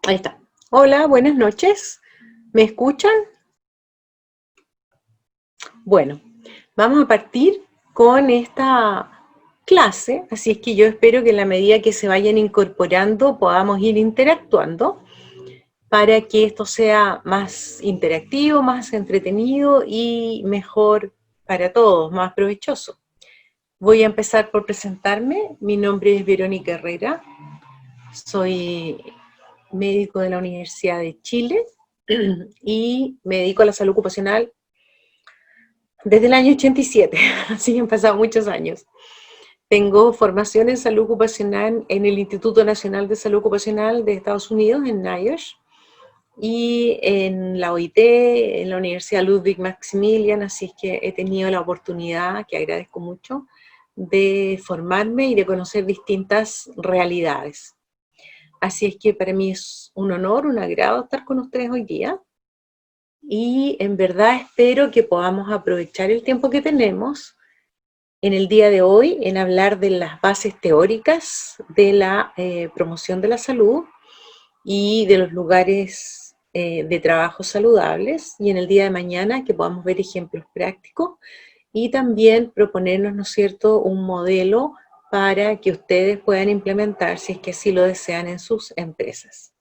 Ahí está. Hola, buenas noches. ¿Me escuchan? Bueno, vamos a partir con esta clase, así es que yo espero que en la medida que se vayan incorporando podamos ir interactuando para que esto sea más interactivo, más entretenido y mejor para todos, más provechoso. Voy a empezar por presentarme. Mi nombre es Verónica Herrera. Soy médico de la Universidad de Chile y me dedico a la salud ocupacional desde el año 87, así que han pasado muchos años. Tengo formación en salud ocupacional en el Instituto Nacional de Salud Ocupacional de Estados Unidos, en NIOSH, y en la OIT, en la Universidad Ludwig Maximilian, así es que he tenido la oportunidad, que agradezco mucho, de formarme y de conocer distintas realidades. Así es que para mí es un honor, un agrado estar con ustedes hoy día. Y en verdad espero que podamos aprovechar el tiempo que tenemos en el día de hoy en hablar de las bases teóricas de la promoción de la salud y de los lugares de trabajo saludables, y en el día de mañana que podamos ver ejemplos prácticos y también proponernos, ¿no es cierto?, un modelo para que ustedes puedan implementar, si es que así lo desean, en sus empresas.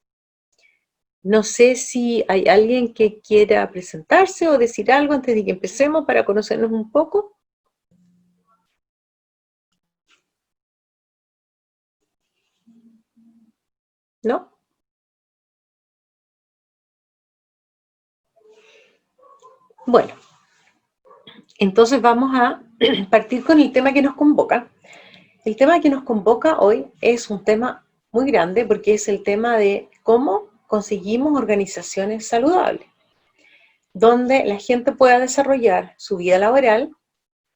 No sé si hay alguien que quiera presentarse o decir algo antes de que empecemos para conocernos un poco. ¿No? Bueno, entonces vamos a partir con el tema que nos convoca. El tema que nos convoca hoy es un tema muy grande porque es el tema de cómo conseguimos organizaciones saludables, donde la gente pueda desarrollar su vida laboral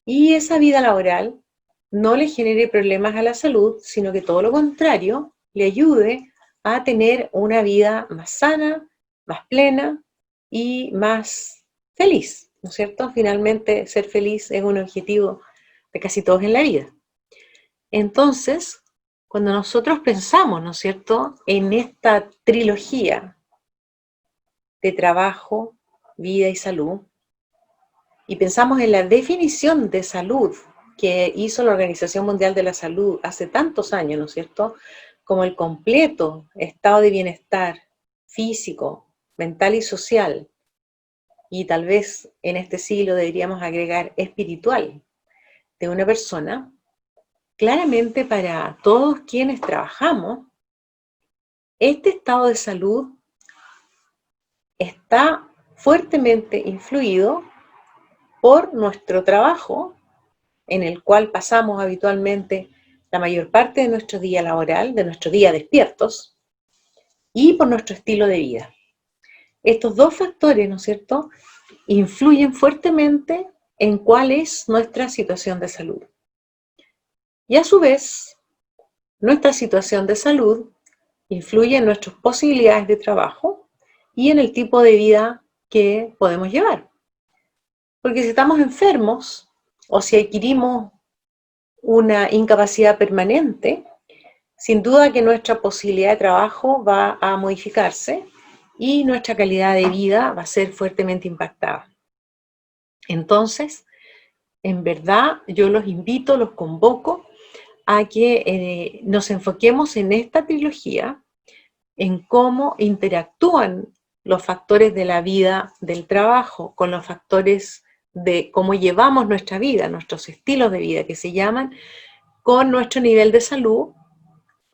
y esa vida laboral no le genere problemas a la salud, sino que todo lo contrario, le ayude a tener una vida más sana, más plena y más feliz, ¿no es cierto? Finalmente, ser feliz es un objetivo de casi todos en la vida. Entonces, cuando nosotros pensamos, ¿no es cierto?, en esta trilogía de trabajo, vida y salud, y pensamos en la definición de salud que hizo la Organización Mundial de la Salud hace tantos años, ¿no es cierto?, como el completo estado de bienestar físico, mental y social, y tal vez en este siglo deberíamos agregar espiritual, de una persona. Claramente, para todos quienes trabajamos, este estado de salud está fuertemente influido por nuestro trabajo, en el cual pasamos habitualmente la mayor parte de nuestro día laboral, de nuestro día despiertos, y por nuestro estilo de vida. Estos dos factores, ¿no es cierto?, influyen fuertemente en cuál es nuestra situación de salud. Y a su vez, nuestra situación de salud influye en nuestras posibilidades de trabajo y en el tipo de vida que podemos llevar. Porque si estamos enfermos o si adquirimos una incapacidad permanente, sin duda que nuestra posibilidad de trabajo va a modificarse y nuestra calidad de vida va a ser fuertemente impactada. Entonces, en verdad, yo los invito, los convoco a que nos enfoquemos en esta trilogía, en cómo interactúan los factores de la vida del trabajo con los factores de cómo llevamos nuestra vida, nuestros estilos de vida que se llaman, con nuestro nivel de salud,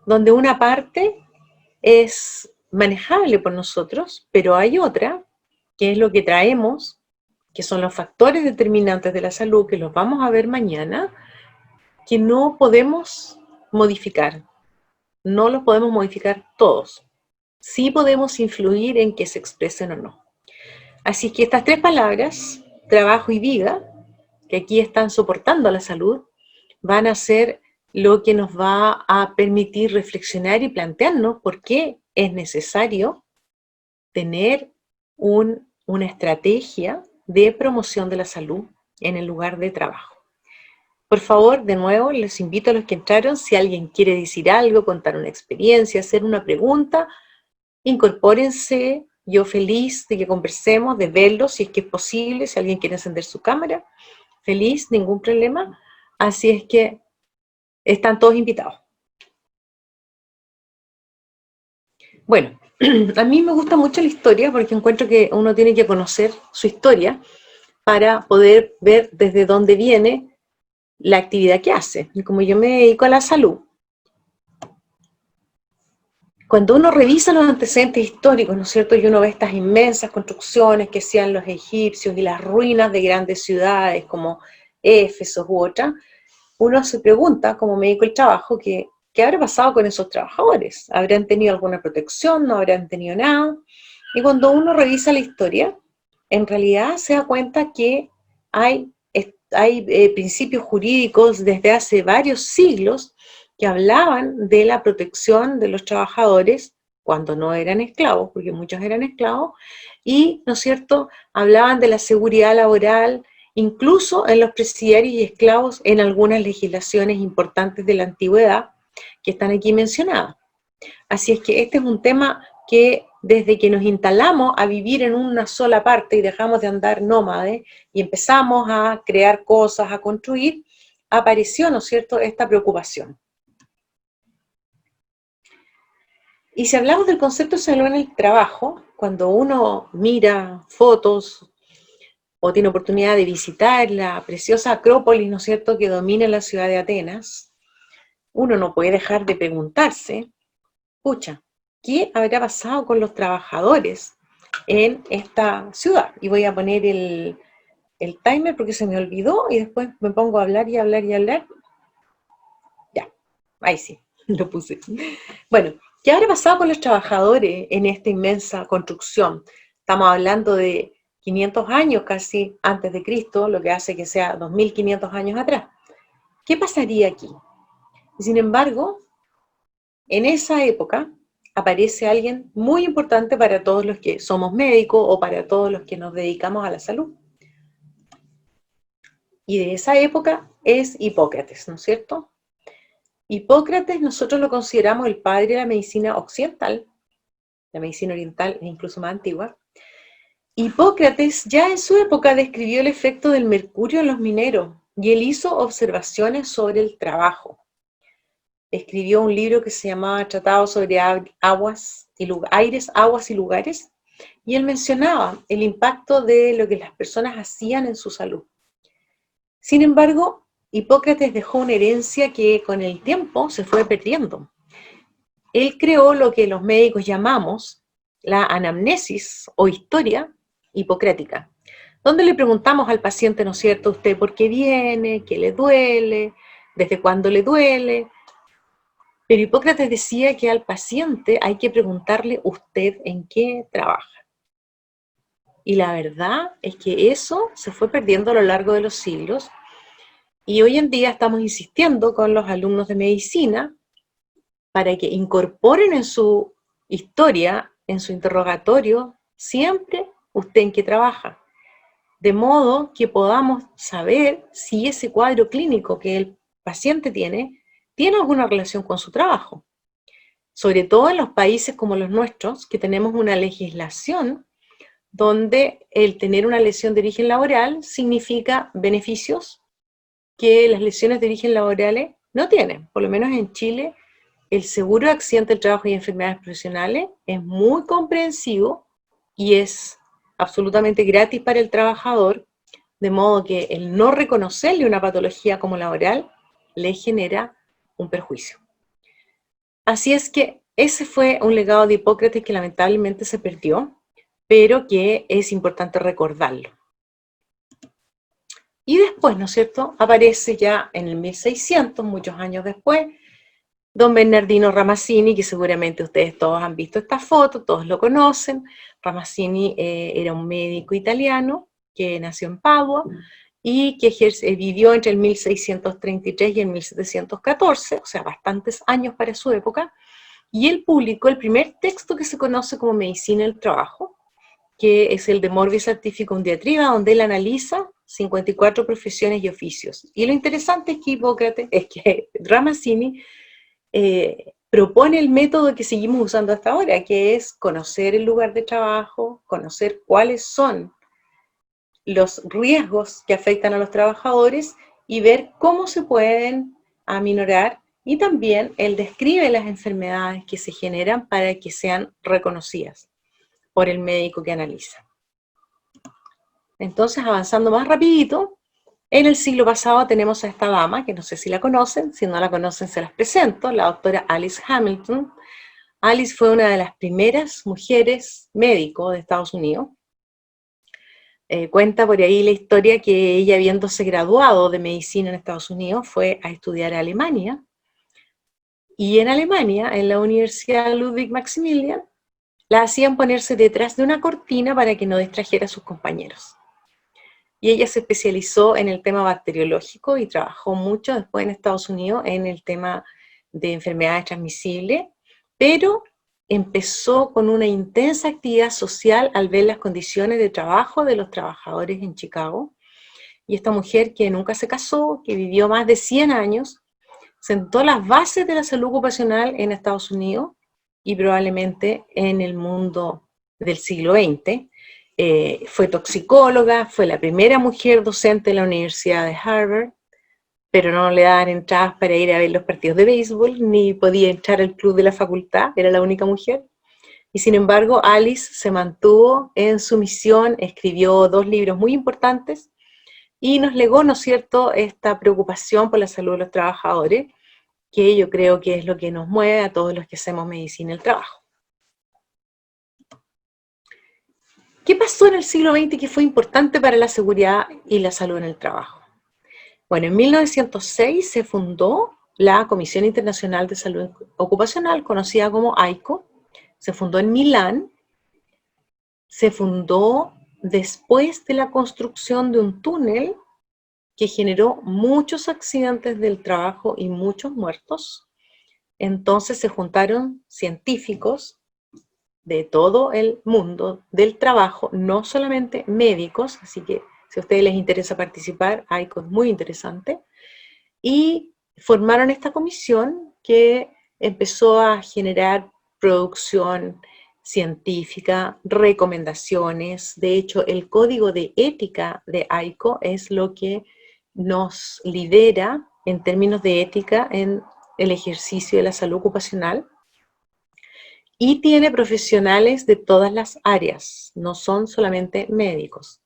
donde una parte es manejable por nosotros, pero hay otra, que es lo que traemos, que son los factores determinantes de la salud, que los vamos a ver mañana, que no podemos modificar. No los podemos modificar todos. Sí podemos influir en que se expresen o no. Así que estas tres palabras, trabajo y vida, que aquí están soportando la salud, van a ser lo que nos va a permitir reflexionar y plantearnos por qué es necesario tener una estrategia de promoción de la salud en el lugar de trabajo. Por favor, de nuevo, les invito a los que entraron, si alguien quiere decir algo, contar una experiencia, hacer una pregunta, incorpórense, yo feliz de que conversemos, de verlos, si es que es posible, si alguien quiere encender su cámara, feliz, ningún problema. Así es que están todos invitados. Bueno, a mí me gusta mucho la historia porque encuentro que uno tiene que conocer su historia para poder ver desde dónde viene la actividad que hace. Y como yo me dedico a la salud, cuando uno revisa los antecedentes históricos, ¿no es cierto? Y uno ve estas inmensas construcciones que hacían los egipcios y las ruinas de grandes ciudades como Éfeso u otras, uno se pregunta, como médico del trabajo, ¿qué habrá pasado con esos trabajadores? ¿Habrán tenido alguna protección? ¿No habrán tenido nada? Y cuando uno revisa la historia, en realidad se da cuenta que hay principios jurídicos desde hace varios siglos que hablaban de la protección de los trabajadores cuando no eran esclavos, porque muchos eran esclavos, y, ¿no es cierto?, hablaban de la seguridad laboral, incluso en los presidiarios y esclavos en algunas legislaciones importantes de la antigüedad que están aquí mencionadas. Así es que este es un tema que desde que nos instalamos a vivir en una sola parte y dejamos de andar nómades y empezamos a crear cosas, a construir, apareció, ¿no es cierto?, esta preocupación. Y si hablamos del concepto de salud en el trabajo, cuando uno mira fotos o tiene oportunidad de visitar la preciosa Acrópolis, ¿no es cierto?, que domina la ciudad de Atenas, uno no puede dejar de preguntarse, pucha, ¿qué habrá pasado con los trabajadores en esta ciudad? Y voy a poner el timer porque se me olvidó y después me pongo a hablar y hablar y hablar. Ya, ahí sí, lo puse. Bueno, ¿qué habrá pasado con los trabajadores en esta inmensa construcción? Estamos hablando de 500 años casi antes de Cristo, lo que hace que sea 2500 años atrás. ¿Qué pasaría aquí? Y sin embargo, en esa época aparece alguien muy importante para todos los que somos médicos o para todos los que nos dedicamos a la salud. Y de esa época es Hipócrates, ¿no es cierto? Hipócrates nosotros lo consideramos el padre de la medicina occidental, la medicina oriental es incluso más antigua. Hipócrates ya en su época describió el efecto del mercurio en los mineros y él hizo observaciones sobre el trabajo. Escribió un libro que se llamaba Tratado sobre aires, aguas y lugares, y él mencionaba el impacto de lo que las personas hacían en su salud. Sin embargo, Hipócrates dejó una herencia que con el tiempo se fue perdiendo. Él creó lo que los médicos llamamos la anamnesis o historia hipocrática, donde le preguntamos al paciente, ¿no es cierto?, usted por qué viene, qué le duele, desde cuándo le duele. Pero Hipócrates decía que al paciente hay que preguntarle usted en qué trabaja. Y la verdad es que eso se fue perdiendo a lo largo de los siglos y hoy en día estamos insistiendo con los alumnos de medicina para que incorporen en su historia, en su interrogatorio, siempre usted en qué trabaja. De modo que podamos saber si ese cuadro clínico que el paciente tiene alguna relación con su trabajo. Sobre todo en los países como los nuestros, que tenemos una legislación donde el tener una lesión de origen laboral significa beneficios que las lesiones de origen laborales no tienen. Por lo menos en Chile, el seguro de accidente del trabajo y enfermedades profesionales es muy comprensivo y es absolutamente gratis para el trabajador, de modo que el no reconocerle una patología como laboral le genera un perjuicio. Así es que ese fue un legado de Hipócrates que lamentablemente se perdió, pero que es importante recordarlo. Y después, ¿no es cierto?, aparece ya en el 1600, muchos años después, don Bernardino Ramazzini, que seguramente ustedes todos han visto esta foto, todos lo conocen. Ramazzini era un médico italiano que nació en Padua y que vivió entre el 1633 y el 1714, o sea, bastantes años para su época, y él publicó el primer texto que se conoce como Medicina del Trabajo, que es el de Morbis Artificum Diatriba, donde él analiza 54 profesiones y oficios. Y lo interesante es que Ramazzini propone el método que seguimos usando hasta ahora, que es conocer el lugar de trabajo, conocer cuáles son los riesgos que afectan a los trabajadores y ver cómo se pueden aminorar, y también él describe las enfermedades que se generan para que sean reconocidas por el médico que analiza. Entonces, avanzando más rapidito, en el siglo pasado tenemos a esta dama, que no sé si la conocen, si no la conocen se las presento, la doctora Alice Hamilton. Alice fue una de las primeras mujeres médicos de Estados Unidos. Cuenta por ahí la historia que ella, habiéndose graduado de medicina en Estados Unidos, fue a estudiar a Alemania. Y en Alemania, en la Universidad Ludwig Maximilian, la hacían ponerse detrás de una cortina para que no distrajera a sus compañeros. Y ella se especializó en el tema bacteriológico y trabajó mucho después en Estados Unidos en el tema de enfermedades transmisibles, pero empezó con una intensa actividad social al ver las condiciones de trabajo de los trabajadores en Chicago. Y esta mujer, que nunca se casó, que vivió más de 100 años, sentó las bases de la salud ocupacional en Estados Unidos y probablemente en el mundo del siglo XX. Fue toxicóloga, fue la primera mujer docente de la Universidad de Harvard, pero no le daban entradas para ir a ver los partidos de béisbol, ni podía entrar al club de la facultad, era la única mujer. Y sin embargo, Alice se mantuvo en su misión, escribió 2 libros muy importantes y nos legó, ¿no es cierto?, esta preocupación por la salud de los trabajadores, que yo creo que es lo que nos mueve a todos los que hacemos medicina del trabajo. ¿Qué pasó en el siglo XX que fue importante para la seguridad y la salud en el trabajo? Bueno, en 1906 se fundó la Comisión Internacional de Salud Ocupacional, conocida como AICO. Se fundó en Milán. Se fundó después de la construcción de un túnel que generó muchos accidentes del trabajo y muchos muertos. Entonces se juntaron científicos de todo el mundo del trabajo, no solamente médicos, así que si a ustedes les interesa participar, AICO es muy interesante, y formaron esta comisión que empezó a generar producción científica, recomendaciones. De hecho, el código de ética de AICO es lo que nos lidera en términos de ética en el ejercicio de la salud ocupacional, y tiene profesionales de todas las áreas, no son solamente médicos.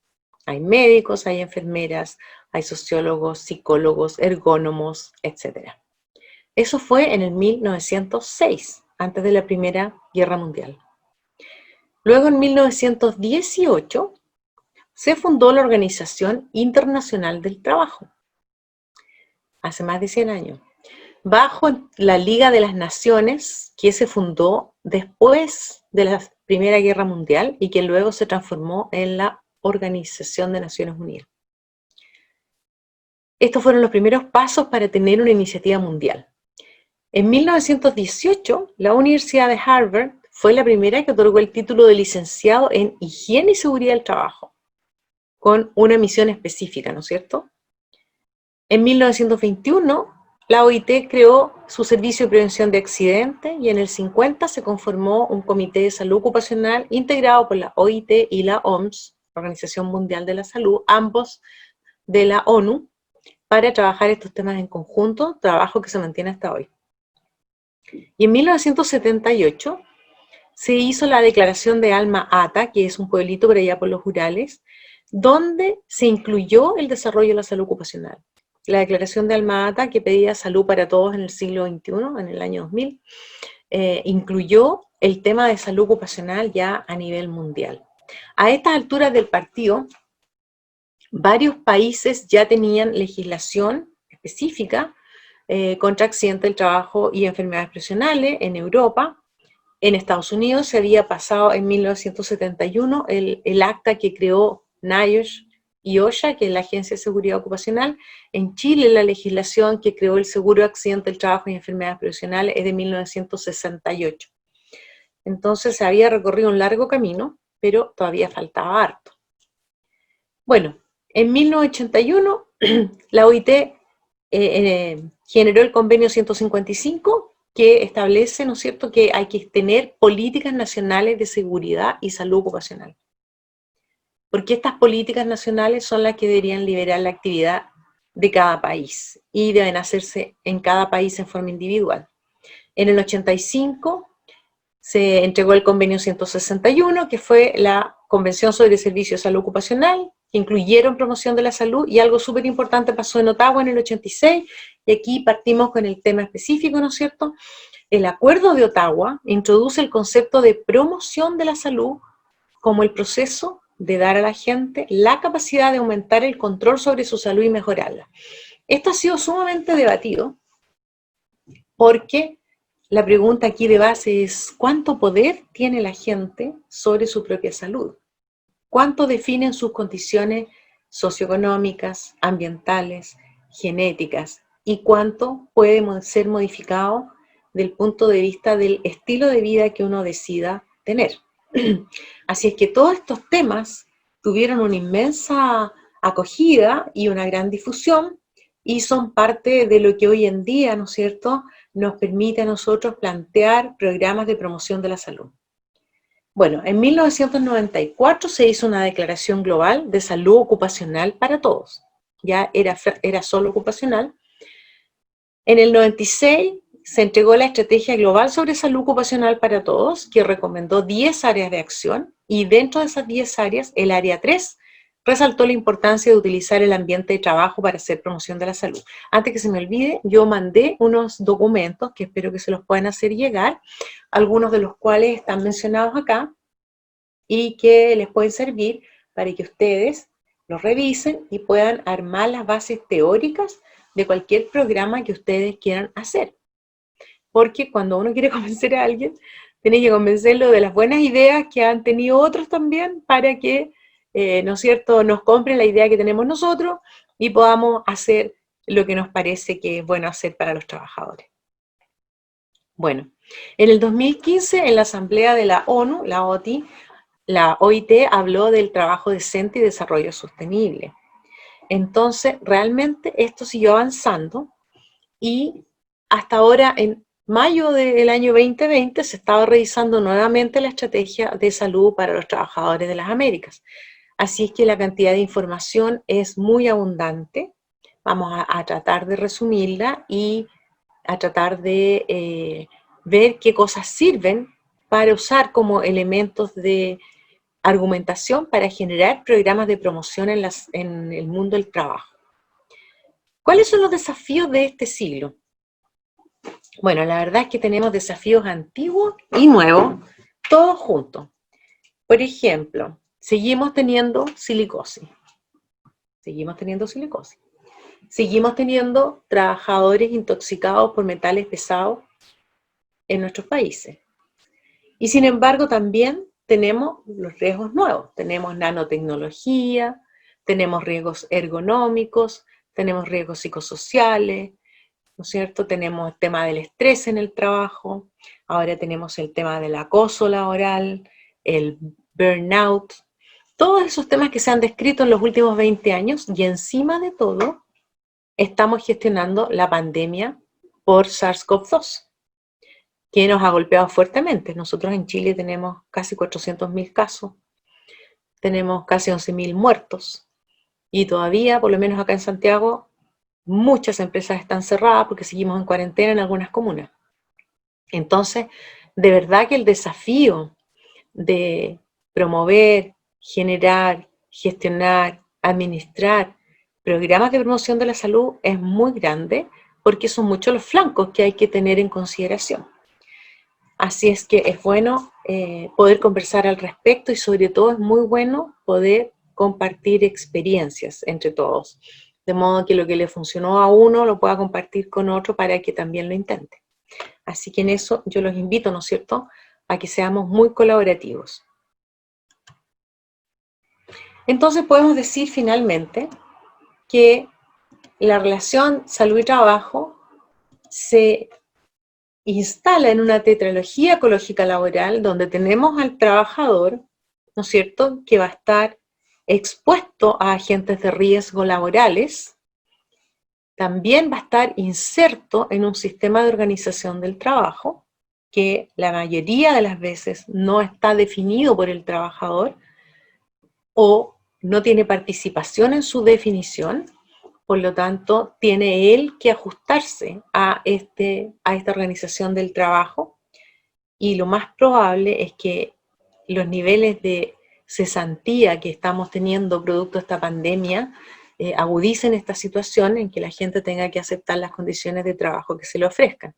Hay médicos, hay enfermeras, hay sociólogos, psicólogos, ergónomos, etc. Eso fue en el 1906, antes de la Primera Guerra Mundial. Luego, en 1918, se fundó la Organización Internacional del Trabajo, hace más de 100 años, bajo la Liga de las Naciones, que se fundó después de la Primera Guerra Mundial y que luego se transformó en la Organización de Naciones Unidas. Estos fueron los primeros pasos para tener una iniciativa mundial. En 1918, la Universidad de Harvard fue la primera que otorgó el título de licenciado en Higiene y Seguridad del Trabajo, con una misión específica, ¿no es cierto? En 1921, la OIT creó su Servicio de Prevención de Accidentes y en el 50 se conformó un Comité de Salud Ocupacional integrado por la OIT y la OMS, Organización Mundial de la Salud, ambos de la ONU, para trabajar estos temas en conjunto, trabajo que se mantiene hasta hoy. Y en 1978 se hizo la declaración de Alma Ata, que es un pueblito por allá por los Urales, donde se incluyó el desarrollo de la salud ocupacional. La declaración de Alma Ata, que pedía salud para todos en el siglo XXI, en el año 2000, incluyó el tema de salud ocupacional ya a nivel mundial. A estas alturas del partido, varios países ya tenían legislación específica contra accidentes del trabajo y enfermedades profesionales. En Europa, en Estados Unidos se había pasado en 1971 el acta que creó NIOSH y OSHA, que es la Agencia de Seguridad Ocupacional. En Chile, la legislación que creó el seguro de accidente del trabajo y enfermedades profesionales es de 1968. Entonces se había recorrido un largo camino, pero todavía faltaba harto. Bueno, en 1981 la OIT generó el convenio 155, que establece, ¿no es cierto?, que hay que tener políticas nacionales de seguridad y salud ocupacional. Porque estas políticas nacionales son las que deberían liberar la actividad de cada país y deben hacerse en cada país en forma individual. En el 85 se entregó el convenio 161, que fue la Convención sobre Servicios de Salud Ocupacional, que incluyeron promoción de la salud, y algo súper importante pasó en Ottawa en el 86, y aquí partimos con el tema específico, ¿no es cierto? El Acuerdo de Ottawa introduce el concepto de promoción de la salud como el proceso de dar a la gente la capacidad de aumentar el control sobre su salud y mejorarla. Esto ha sido sumamente debatido porque la pregunta aquí de base es ¿cuánto poder tiene la gente sobre su propia salud? ¿Cuánto definen sus condiciones socioeconómicas, ambientales, genéticas? ¿Y cuánto puede ser modificado del punto de vista del estilo de vida que uno decida tener? Así es que todos estos temas tuvieron una inmensa acogida y una gran difusión y son parte de lo que hoy en día, ¿no es cierto?, nos permite a nosotros plantear programas de promoción de la salud. Bueno, en 1994 se hizo una declaración global de salud ocupacional para todos. Ya era solo ocupacional. En el 96 se entregó la Estrategia Global sobre Salud Ocupacional para Todos, que recomendó 10 áreas de acción, y dentro de esas 10 áreas, el área 3 resaltó la importancia de utilizar el ambiente de trabajo para hacer promoción de la salud. Antes que se me olvide, yo mandé unos documentos que espero que se los puedan hacer llegar, algunos de los cuales están mencionados acá y que les pueden servir para que ustedes los revisen y puedan armar las bases teóricas de cualquier programa que ustedes quieran hacer. Porque cuando uno quiere convencer a alguien, tiene que convencerlo de las buenas ideas que han tenido otros también para que, ¿no es cierto?, nos compren la idea que tenemos nosotros y podamos hacer lo que nos parece que es bueno hacer para los trabajadores. Bueno, en el 2015, en la Asamblea de la ONU, la OIT habló del trabajo decente y desarrollo sostenible. Entonces, realmente esto siguió avanzando y hasta ahora, en mayo del año 2020, se estaba revisando nuevamente la estrategia de salud para los trabajadores de las Américas. Así es que la cantidad de información es muy abundante. Vamos a tratar de resumirla y a tratar de ver qué cosas sirven para usar como elementos de argumentación para generar programas de promoción en el mundo del trabajo. ¿Cuáles son los desafíos de este siglo? Bueno, la verdad es que tenemos desafíos antiguos y nuevos, todos juntos. Por ejemplo, seguimos teniendo silicosis. Seguimos teniendo trabajadores intoxicados por metales pesados en nuestros países. Y sin embargo, también tenemos los riesgos nuevos. Tenemos nanotecnología, tenemos riesgos ergonómicos, tenemos riesgos psicosociales, ¿no es cierto? Tenemos el tema del estrés en el trabajo, ahora tenemos el tema del acoso laboral, el burnout, todos esos temas que se han descrito en los últimos 20 años y encima de todo estamos gestionando la pandemia por SARS-CoV-2, que nos ha golpeado fuertemente. Nosotros en Chile tenemos casi 400.000 casos, tenemos casi 11.000 muertos y todavía, por lo menos acá en Santiago, muchas empresas están cerradas porque seguimos en cuarentena en algunas comunas. Entonces, de verdad que el desafío de promover, generar, gestionar, administrar programas de promoción de la salud es muy grande porque son muchos los flancos que hay que tener en consideración. Así es que es bueno poder conversar al respecto y sobre todo es muy bueno poder compartir experiencias entre todos. De modo que lo que le funcionó a uno lo pueda compartir con otro para que también lo intente. Así que en eso yo los invito, ¿no es cierto?, a que seamos muy colaborativos. Entonces podemos decir finalmente que la relación salud y trabajo se instala en una tetralogía ecológica laboral donde tenemos al trabajador, ¿no es cierto?, que va a estar expuesto a agentes de riesgo laborales. también va a estar inserto en un sistema de organización del trabajo que la mayoría de las veces no está definido por el trabajador o no tiene participación en su definición. Por lo tanto, tiene él que ajustarse a esta organización del trabajo, y lo más probable es que los niveles de cesantía que estamos teniendo producto de esta pandemia agudicen esta situación en que la gente tenga que aceptar las condiciones de trabajo que se le ofrezcan.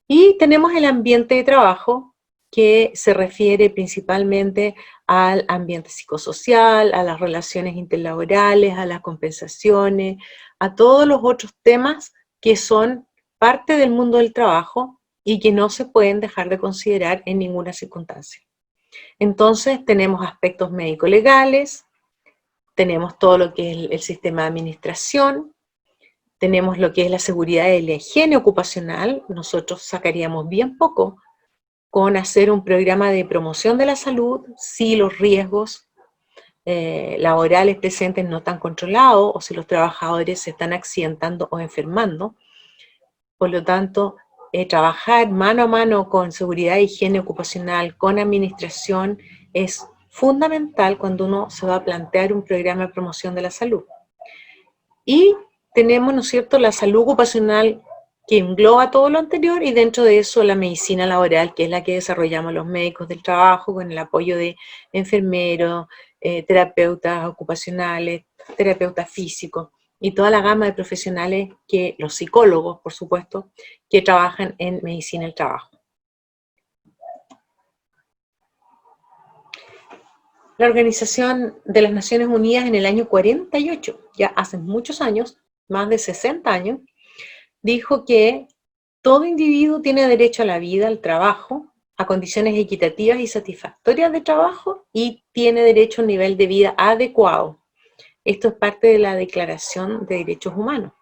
Y tenemos el ambiente de trabajo, que se refiere principalmente al ambiente psicosocial, a las relaciones interlaborales, a las compensaciones, a todos los otros temas que son parte del mundo del trabajo y que no se pueden dejar de considerar en ninguna circunstancia. Entonces tenemos aspectos médico-legales, tenemos todo lo que es el sistema de administración, tenemos lo que es la seguridad y la higiene ocupacional. Nosotros sacaríamos bien poco con hacer un programa de promoción de la salud si los riesgos laborales presentes no están controlados o si los trabajadores se están accidentando o enfermando. Por lo tanto, trabajar mano a mano con seguridad e higiene ocupacional, con administración, es fundamental cuando uno se va a plantear un programa de promoción de la salud. Y tenemos, ¿no es cierto?, la salud ocupacional, que engloba todo lo anterior, y dentro de eso la medicina laboral, que es la que desarrollamos los médicos del trabajo con el apoyo de enfermeros, terapeutas ocupacionales, terapeutas físicos y toda la gama de profesionales, que los psicólogos, por supuesto, que trabajan en medicina del trabajo. La Organización de las Naciones Unidas en el año 48, ya hace muchos años, más de 60 años, dijo que todo individuo tiene derecho a la vida, al trabajo, a condiciones equitativas y satisfactorias de trabajo, y tiene derecho a un nivel de vida adecuado. Esto es parte de la Declaración de Derechos Humanos.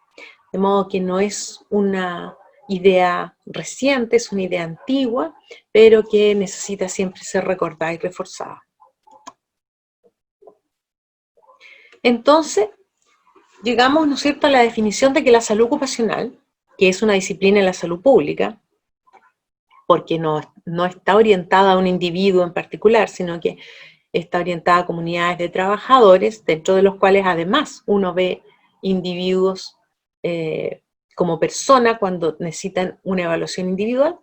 De modo que no es una idea reciente, es una idea antigua, pero que necesita siempre ser recordada y reforzada. Entonces, llegamos, ¿no es cierto?, a la definición de que la salud ocupacional, que es una disciplina en la salud pública, porque no está orientada a un individuo en particular, sino que está orientada a comunidades de trabajadores, dentro de los cuales además uno ve individuos como persona cuando necesitan una evaluación individual,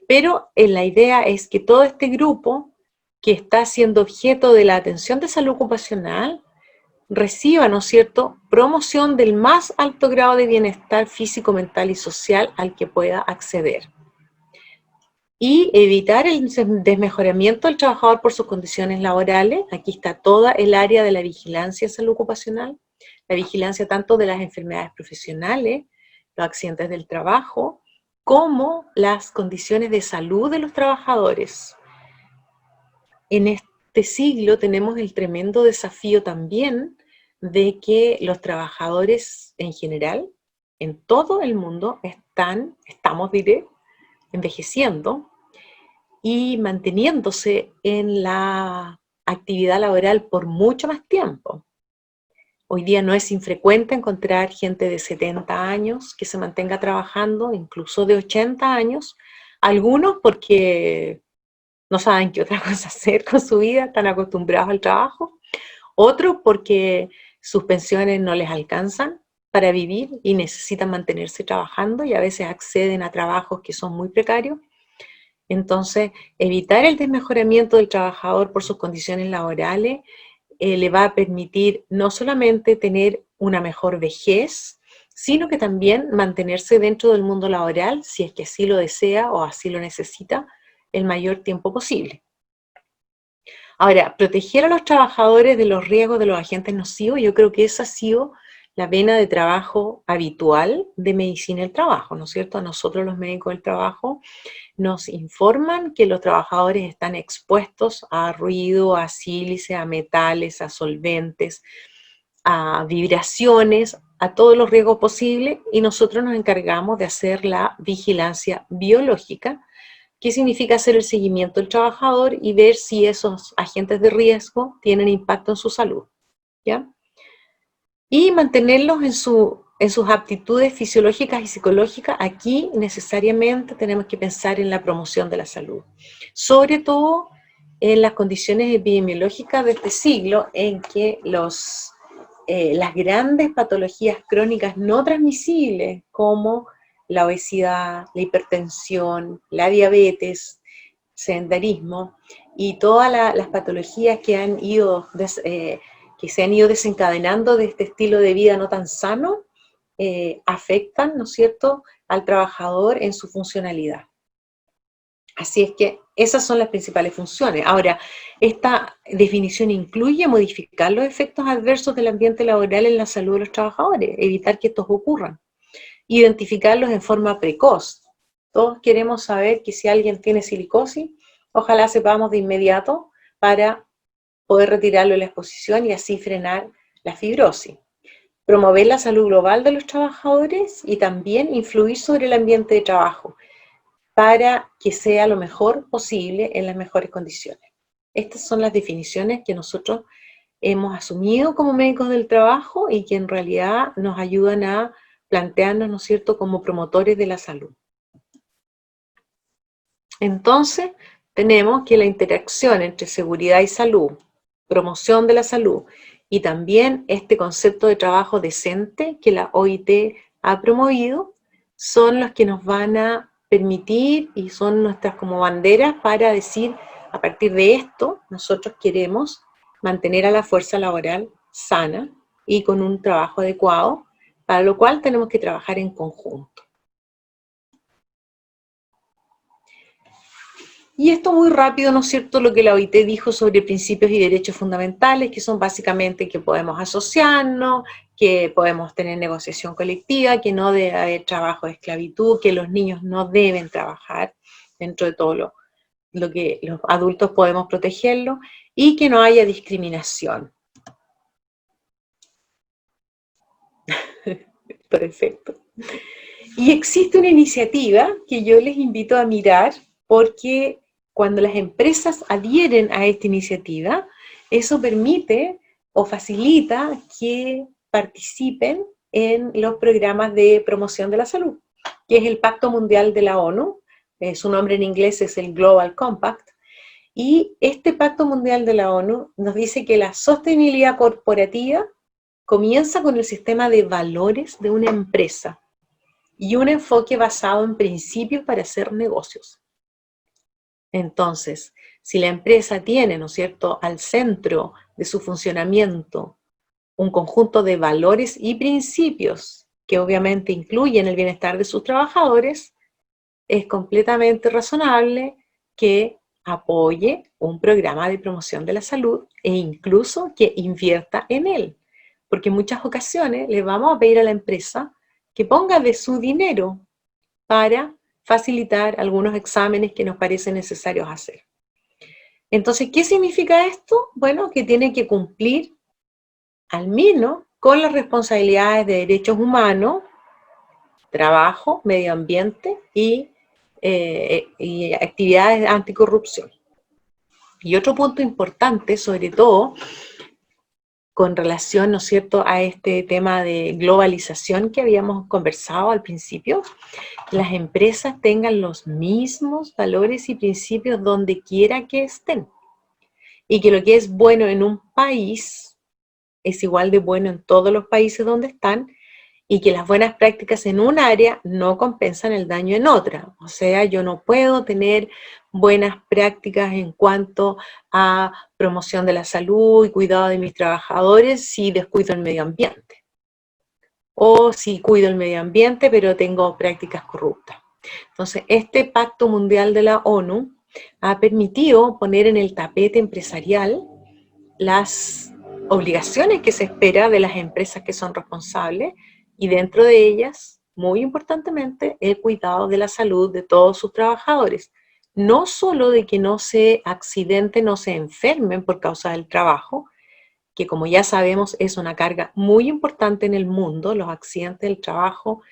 pero la idea es que todo este grupo que está siendo objeto de la atención de salud ocupacional reciba, ¿no es cierto?, promoción del más alto grado de bienestar físico, mental y social al que pueda acceder. Y evitar el desmejoramiento del trabajador por sus condiciones laborales. Aquí está toda el área de la vigilancia en salud ocupacional, la vigilancia tanto de las enfermedades profesionales, los accidentes del trabajo, como las condiciones de salud de los trabajadores. En este siglo tenemos el tremendo desafío también de que los trabajadores en general, en todo el mundo, estamos, diré, envejeciendo y manteniéndose en la actividad laboral por mucho más tiempo. Hoy día no es infrecuente encontrar gente de 70 años que se mantenga trabajando, incluso de 80 años, algunos porque no saben qué otra cosa hacer con su vida, están acostumbrados al trabajo, otros porque sus pensiones no les alcanzan para vivir y necesitan mantenerse trabajando, y a veces acceden a trabajos que son muy precarios. Entonces, evitar el desmejoramiento del trabajador por sus condiciones laborales le va a permitir no solamente tener una mejor vejez, sino que también mantenerse dentro del mundo laboral, si es que así lo desea o así lo necesita, el mayor tiempo posible. Ahora, proteger a los trabajadores de los riesgos de los agentes nocivos, yo creo que esa ha sido la vena de trabajo habitual de medicina del trabajo, ¿no es cierto? A nosotros los médicos del trabajo nos informan que los trabajadores están expuestos a ruido, a sílice, a metales, a solventes, a vibraciones, a todos los riesgos posibles, y nosotros nos encargamos de hacer la vigilancia biológica, que significa hacer el seguimiento del trabajador y ver si esos agentes de riesgo tienen impacto en su salud, ¿ya? Y mantenerlos en sus aptitudes fisiológicas y psicológicas, aquí necesariamente tenemos que pensar en la promoción de la salud. Sobre todo en las condiciones epidemiológicas de este siglo, en que las grandes patologías crónicas no transmisibles, como la obesidad, la hipertensión, la diabetes, sedentarismo y todas las patologías que se han ido desencadenando de este estilo de vida no tan sano, afectan, ¿no es cierto?, al trabajador en su funcionalidad. Así es que esas son las principales funciones. Ahora, esta definición incluye modificar los efectos adversos del ambiente laboral en la salud de los trabajadores, evitar que estos ocurran, identificarlos en forma precoz. Todos queremos saber que si alguien tiene silicosis, ojalá sepamos de inmediato para poder retirarlo de la exposición y así frenar la fibrosis. Promover la salud global de los trabajadores y también influir sobre el ambiente de trabajo para que sea lo mejor posible en las mejores condiciones. Estas son las definiciones que nosotros hemos asumido como médicos del trabajo y que en realidad nos ayudan a plantearnos, ¿no es cierto?, como promotores de la salud. Entonces, tenemos que la interacción entre seguridad y salud, promoción de la salud y también este concepto de trabajo decente que la OIT ha promovido, son los que nos van a permitir y son nuestras como banderas para decir, a partir de esto, nosotros queremos mantener a la fuerza laboral sana y con un trabajo adecuado, para lo cual tenemos que trabajar en conjunto. Y esto muy rápido, ¿no es cierto?, lo que la OIT dijo sobre principios y derechos fundamentales, que son básicamente que podemos asociarnos, que podemos tener negociación colectiva, que no debe haber trabajo de esclavitud, que los niños no deben trabajar dentro de todo lo que los adultos podemos protegerlos, y que no haya discriminación. Perfecto. Y existe una iniciativa que yo les invito a mirar, porque cuando las empresas adhieren a esta iniciativa, eso permite o facilita que participen en los programas de promoción de la salud, que es el Pacto Mundial de la ONU, su nombre en inglés es el Global Compact, y este Pacto Mundial de la ONU nos dice que la sostenibilidad corporativa comienza con el sistema de valores de una empresa y un enfoque basado en principios para hacer negocios. Entonces, si la empresa tiene, ¿no es cierto?, al centro de su funcionamiento un conjunto de valores y principios que obviamente incluyen el bienestar de sus trabajadores, es completamente razonable que apoye un programa de promoción de la salud e incluso que invierta en él. Porque en muchas ocasiones le vamos a pedir a la empresa que ponga de su dinero para facilitar algunos exámenes que nos parecen necesarios hacer. Entonces, ¿qué significa esto? Bueno, que tiene que cumplir al menos con las responsabilidades de derechos humanos, trabajo, medio ambiente y actividades anticorrupción. Y otro punto importante, sobre todo, con relación, ¿no es cierto?, a este tema de globalización que habíamos conversado al principio, las empresas tengan los mismos valores y principios donde quiera que estén. Y que lo que es bueno en un país es igual de bueno en todos los países donde están, y que las buenas prácticas en un área no compensan el daño en otra. O sea, yo no puedo tener buenas prácticas en cuanto a promoción de la salud y cuidado de mis trabajadores si descuido el medio ambiente. O si cuido el medio ambiente pero tengo prácticas corruptas. Entonces, este Pacto Mundial de la ONU ha permitido poner en el tapete empresarial las obligaciones que se espera de las empresas que son responsables, y dentro de ellas, muy importantemente, el cuidado de la salud de todos sus trabajadores. No solo de que no se accidenten, no se enfermen por causa del trabajo, que como ya sabemos es una carga muy importante en el mundo. Los accidentes del trabajo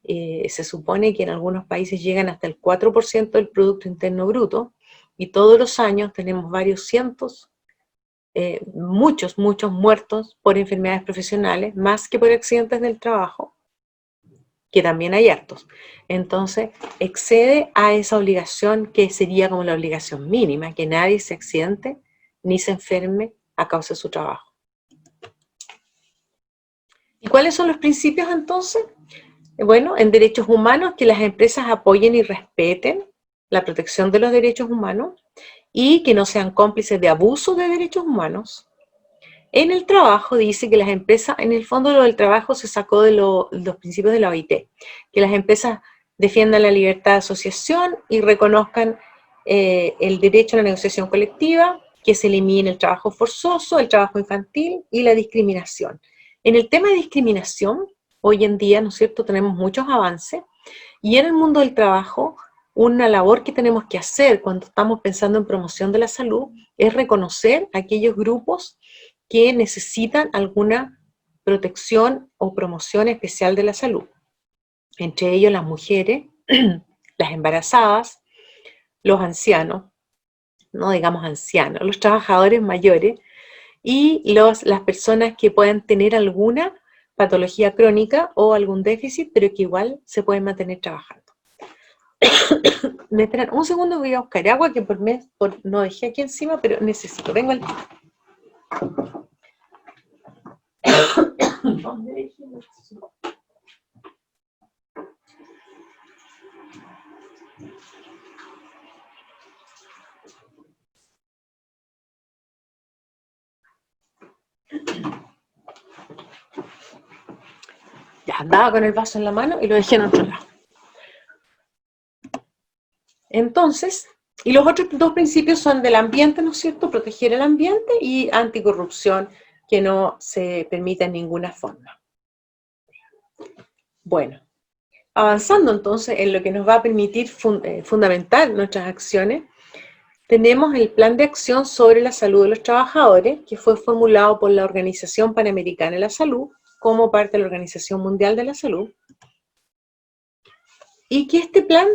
se supone que en algunos países llegan hasta el 4% del Producto Interno Bruto, y todos los años tenemos varios cientos, muchos muertos por enfermedades profesionales, más que por accidentes del trabajo. que también hay hartos. Entonces, excede a esa obligación que sería como la obligación mínima, que nadie se accidente ni se enferme a causa de su trabajo. ¿Y cuáles son los principios entonces? Bueno, en derechos humanos, que las empresas apoyen y respeten la protección de los derechos humanos y que no sean cómplices de abuso de derechos humanos. En el trabajo dice que las empresas, en el fondo lo del trabajo se sacó de los principios de la OIT, que las empresas defiendan la libertad de asociación y reconozcan el derecho a la negociación colectiva, que se elimine el trabajo forzoso, el trabajo infantil y la discriminación. En el tema de discriminación, hoy en día, ¿no es cierto?, tenemos muchos avances, y en el mundo del trabajo, una labor que tenemos que hacer cuando estamos pensando en promoción de la salud es reconocer a aquellos grupos que necesitan alguna protección o promoción especial de la salud. Entre ellos las mujeres, las embarazadas, los ancianos, no digamos ancianos, los trabajadores mayores y las personas que puedan tener alguna patología crónica o algún déficit, pero que igual se pueden mantener trabajando. Me esperan un segundo, voy a buscar agua que no dejé aquí encima, pero necesito. Vengo al... Ya andaba con el vaso en la mano y lo dejé en otro lado. Entonces, y los otros dos principios son del ambiente, ¿no es cierto?, proteger el ambiente, y anticorrupción, que no se permita en ninguna forma. Bueno, avanzando entonces en lo que nos va a permitir fundamentar nuestras acciones, tenemos el Plan de Acción sobre la Salud de los Trabajadores, que fue formulado por la Organización Panamericana de la Salud, como parte de la Organización Mundial de la Salud, y que este plan,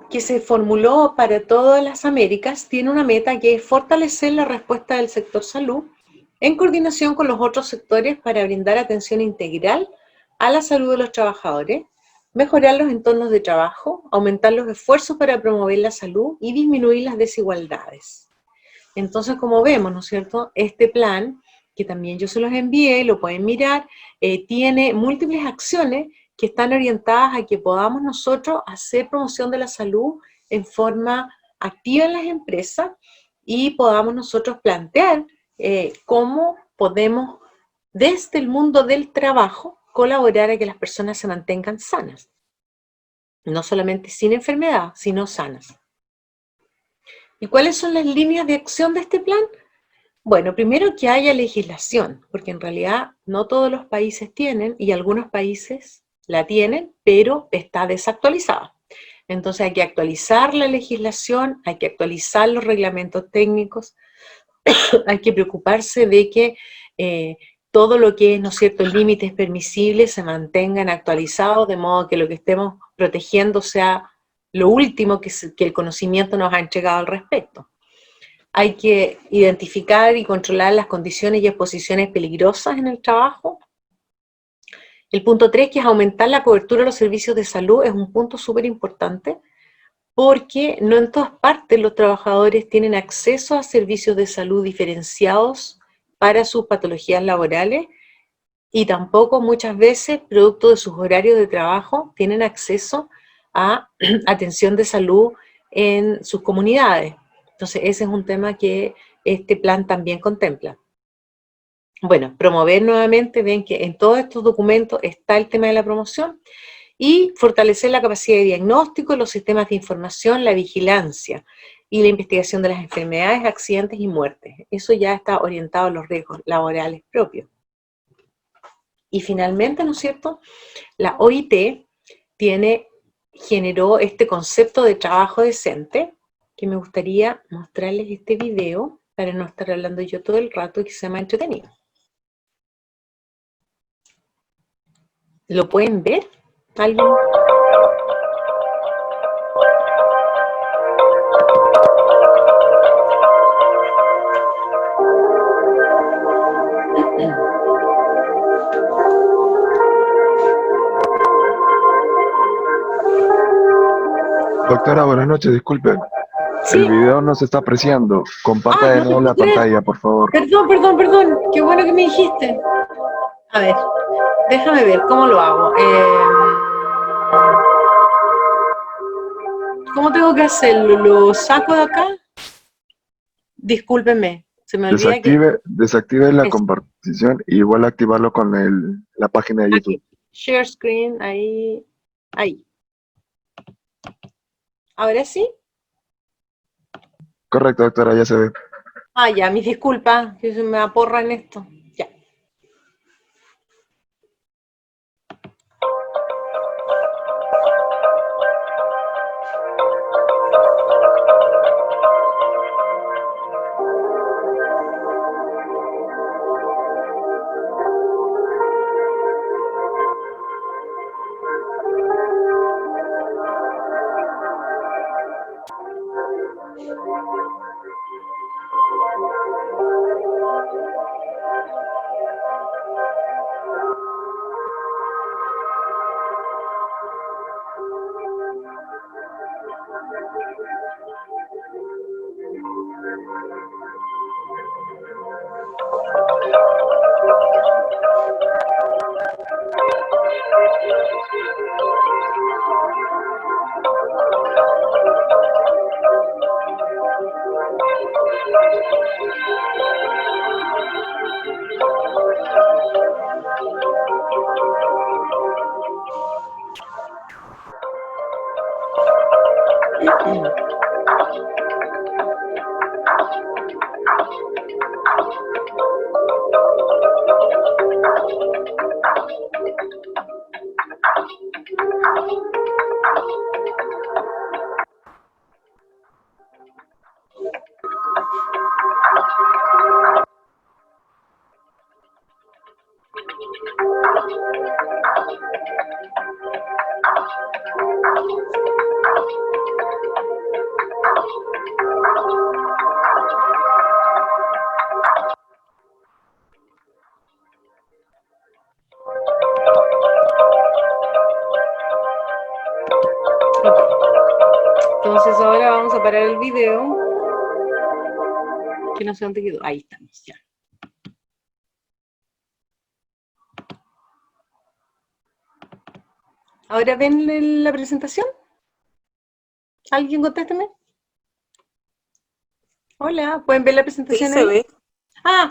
que se formuló para todas las Américas, tiene una meta que es fortalecer la respuesta del sector salud en coordinación con los otros sectores para brindar atención integral a la salud de los trabajadores, mejorar los entornos de trabajo, aumentar los esfuerzos para promover la salud y disminuir las desigualdades. Entonces, como vemos, ¿no es cierto?, este plan, que también yo se los envié, lo pueden mirar, tiene múltiples acciones que están orientadas a que podamos nosotros hacer promoción de la salud en forma activa en las empresas y podamos nosotros plantear cómo podemos, desde el mundo del trabajo, colaborar a que las personas se mantengan sanas. No solamente sin enfermedad, sino sanas. ¿Y cuáles son las líneas de acción de este plan? Bueno, primero que haya legislación, porque en realidad no todos los países tienen, y algunos países la tienen, pero está desactualizada. Entonces hay que actualizar la legislación, hay que actualizar los reglamentos técnicos, hay que preocuparse de que todo lo que es, ¿no es cierto?, límites permisibles se mantengan actualizados, de modo que lo que estemos protegiendo sea lo último que el conocimiento nos ha entregado al respecto. Hay que identificar y controlar las condiciones y exposiciones peligrosas en el trabajo. El punto 3, que es aumentar la cobertura de los servicios de salud, es un punto súper importante, porque no en todas partes los trabajadores tienen acceso a servicios de salud diferenciados para sus patologías laborales, y tampoco muchas veces, producto de sus horarios de trabajo, tienen acceso a atención de salud en sus comunidades. Entonces, ese es un tema que este plan también contempla. Bueno, promover nuevamente, ven que en todos estos documentos está el tema de la promoción, y fortalecer la capacidad de diagnóstico, los sistemas de información, la vigilancia y la investigación de las enfermedades, accidentes y muertes. Eso ya está orientado a los riesgos laborales propios. Y finalmente, ¿no es cierto?, la OIT generó este concepto de trabajo decente, que me gustaría mostrarles este video para no estar hablando yo todo el rato y que sea más entretenido. ¿Lo pueden ver? ¿Alguien? Doctora, buenas noches, disculpe. El Sí. video no se está apreciando. Comparta de No te nuevo puedo la creer. pantalla, por favor. Perdón. Qué bueno que me dijiste. A ver, déjame ver cómo lo hago. ¿Cómo tengo que hacerlo? ¿Lo saco de acá? Discúlpenme, se me olvida que... Desactive la Eso, compartición y igual activarlo con la página de YouTube. aquí. Share screen, ahí. ¿Ahora sí? Correcto, doctora, ya se ve. Ya, mis disculpas, que se me aporra en esto. Ya. Ok. Entonces ahora vamos a parar el video. Que no sé dónde quedó. Ahí estamos, ya. ¿Ahora ven la presentación? ¿Alguien contésteme? Hola, ¿pueden ver la Sí, presentación se ahí? ve,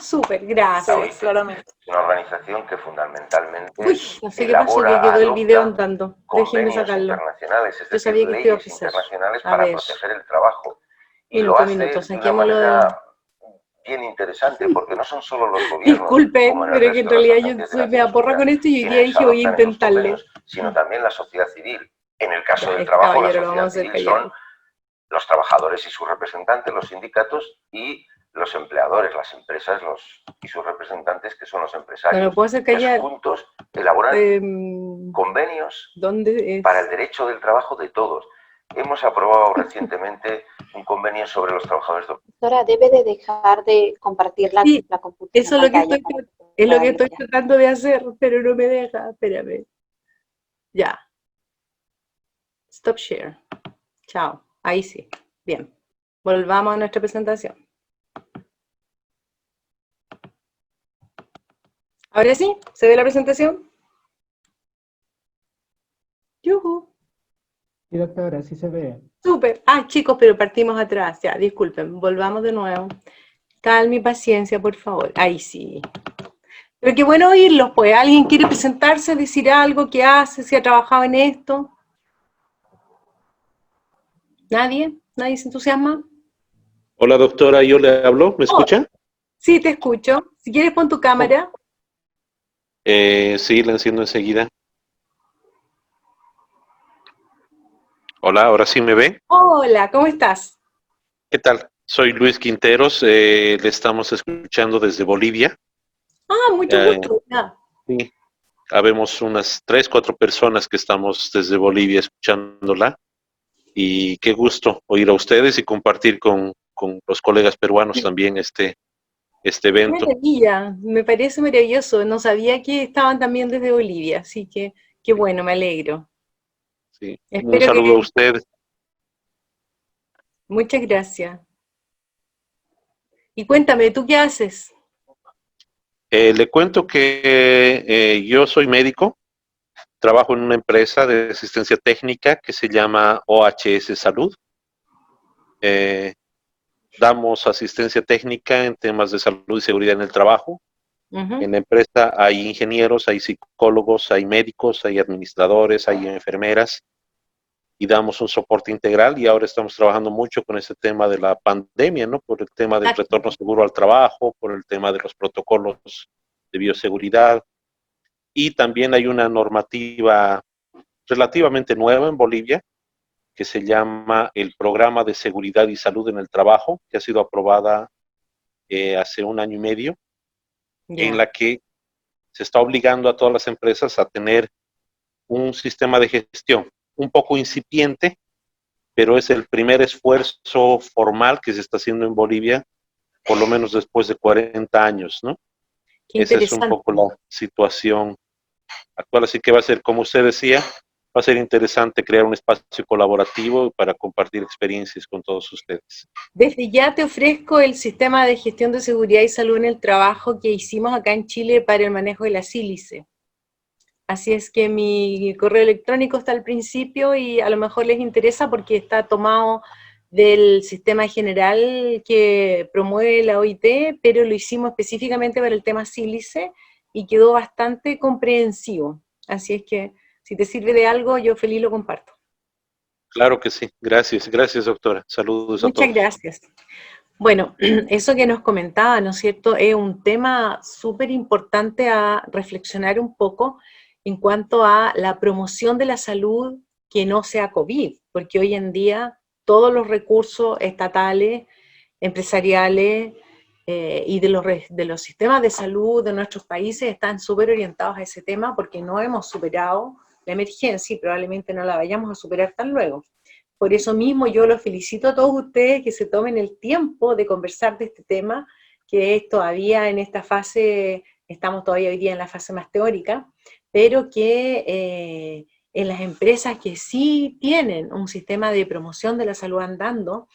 Súper, gracias. claramente. Es una organización que fundamentalmente Uy, no sé qué pasó, que elabora, quedó el video adopta andando. Déjenme convenios sacarlo. internacionales, es Yo decir, sabía que esto iba a leyes pasar. internacionales A para ver, proteger el trabajo. Y lo hace minuto, de una saquémoslo de... manera bien interesante, porque no son solo los gobiernos, como Disculpen, en el pero que en resto de las realidad yo agencias de soy media Naciones porra con Unidas, esto y hoy día quienes dije voy a adoptan estos intentarle. convenios, sino también la sociedad civil. En el caso Ya, del trabajo, la caballero, lo vamos a sociedad hacer civil callar. son los trabajadores y sus representantes, los sindicatos, y los empleadores, las empresas y sus representantes, que son los No empresarios. lo puedo hacer Entonces, callar. juntos elaboran convenios ¿Dónde es? para el derecho del trabajo de todos. Hemos aprobado recientemente un convenio sobre los trabajadores domésticos. Doctora, debe de dejar de compartir la Sí, computadora. eso es lo que pantalla para que es lo pueda que estoy limpiar. tratando de hacer, pero no me deja. Espérame. Ya. Stop share. Chao. Ahí sí. Bien. Volvamos a nuestra presentación. Ahora sí, ¿se ve la presentación? ¡Yujú! Sí, doctora, sí se ve. Súper. Chicos, pero partimos atrás. Ya, disculpen. Volvamos de nuevo. Calma y paciencia, por favor. Ahí sí. Pero qué bueno oírlos, pues. ¿Alguien quiere presentarse, decir algo? ¿Qué hace? ¿Si ha trabajado en esto? ¿Nadie? ¿Nadie se entusiasma? Hola doctora, yo le hablo, ¿me escucha? Sí, te escucho. Si quieres, pon tu cámara. Sí, la enciendo enseguida. Hola, ¿ahora sí me ve? Hola, ¿cómo estás? ¿Qué tal? Soy Luis Quinteros, le estamos escuchando desde Bolivia. Mucho gusto. Sí, habemos unas 3, 4 personas que estamos desde Bolivia escuchándola. Y qué gusto oír a ustedes y compartir con los colegas peruanos también este Qué evento. maravilla, me parece maravilloso. No sabía que estaban también desde Bolivia, así que qué bueno, me alegro. Sí. Un Espero saludo a que ustedes. Muchas gracias. Y cuéntame, ¿tú qué haces? Le cuento que yo soy médico, trabajo en una empresa de asistencia técnica que se llama OHS Salud. Damos asistencia técnica en temas de salud y seguridad en el trabajo. En la empresa hay ingenieros, hay psicólogos, hay médicos, hay administradores, hay enfermeras y damos un soporte integral, y ahora estamos trabajando mucho con ese tema de la pandemia, ¿no? Por el tema del retorno seguro al trabajo, por el tema de los protocolos de bioseguridad, y también hay una normativa relativamente nueva en Bolivia que se llama el Programa de Seguridad y Salud en el Trabajo, que ha sido aprobada hace 1 año y medio, en la que se está obligando a todas las empresas a tener un sistema de gestión un poco incipiente, pero es el primer esfuerzo formal que se está haciendo en Bolivia, por lo menos después de 40 años, ¿no? Esa es un poco la situación actual, así que va a ser, como usted decía, va a ser interesante crear un espacio colaborativo para compartir experiencias con todos ustedes. Desde ya te ofrezco el sistema de gestión de seguridad y salud en el trabajo que hicimos acá en Chile para el manejo de la sílice. Así es que mi correo electrónico está al principio y a lo mejor les interesa porque está tomado del sistema general que promueve la OIT, pero lo hicimos específicamente para el tema sílice y quedó bastante comprensivo. Así es que si te sirve de algo, yo feliz lo comparto. Claro que sí. Gracias, gracias, doctora. Saludos a todos. Muchas gracias. Bueno, eso que nos comentaba, ¿no es cierto?, es un tema súper importante a reflexionar un poco en cuanto a la promoción de la salud que no sea COVID, porque hoy en día todos los recursos estatales, empresariales y de los sistemas de salud de nuestros países están súper orientados a ese tema porque no hemos superado la emergencia y probablemente no la vayamos a superar tan luego. Por eso mismo yo los felicito a todos ustedes que se tomen el tiempo de conversar de este tema, que es todavía en esta fase, estamos todavía hoy día en la fase más teórica, pero que en las empresas que sí tienen un sistema de promoción de la salud andando,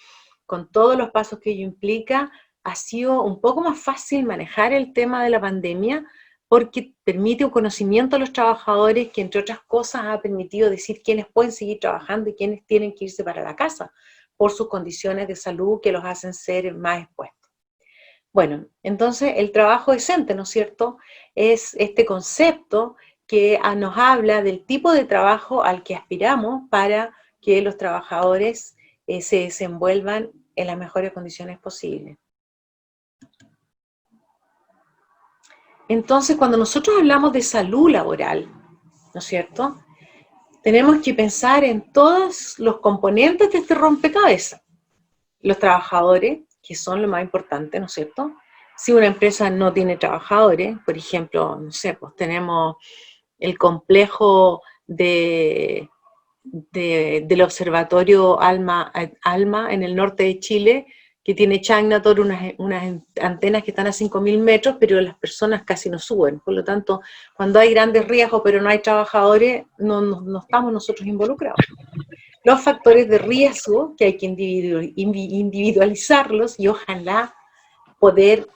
con todos los pasos que ello implica, ha sido un poco más fácil manejar el tema de la pandemia, porque permite un conocimiento a los trabajadores que, entre otras cosas, ha permitido decir quiénes pueden seguir trabajando y quiénes tienen que irse para la casa por sus condiciones de salud que los hacen ser más expuestos. Bueno, entonces el trabajo decente, ¿no es cierto?, es este concepto que nos habla del tipo de trabajo al que aspiramos para que los trabajadores se desenvuelvan en las mejores condiciones posibles. Entonces, cuando nosotros hablamos de salud laboral, ¿no es cierto?, tenemos que pensar en todos los componentes de este rompecabezas. Los trabajadores, que son lo más importante, ¿no es cierto? Si una empresa no tiene trabajadores, por ejemplo, no sé, pues tenemos el complejo del observatorio ALMA en el norte de Chile, que tiene Chagnator, unas antenas que están a 5.000 metros, pero las personas casi no suben. Por lo tanto, cuando hay grandes riesgos, pero no hay trabajadores, no estamos nosotros involucrados. Los factores de riesgo, que hay que individualizarlos, y ojalá poder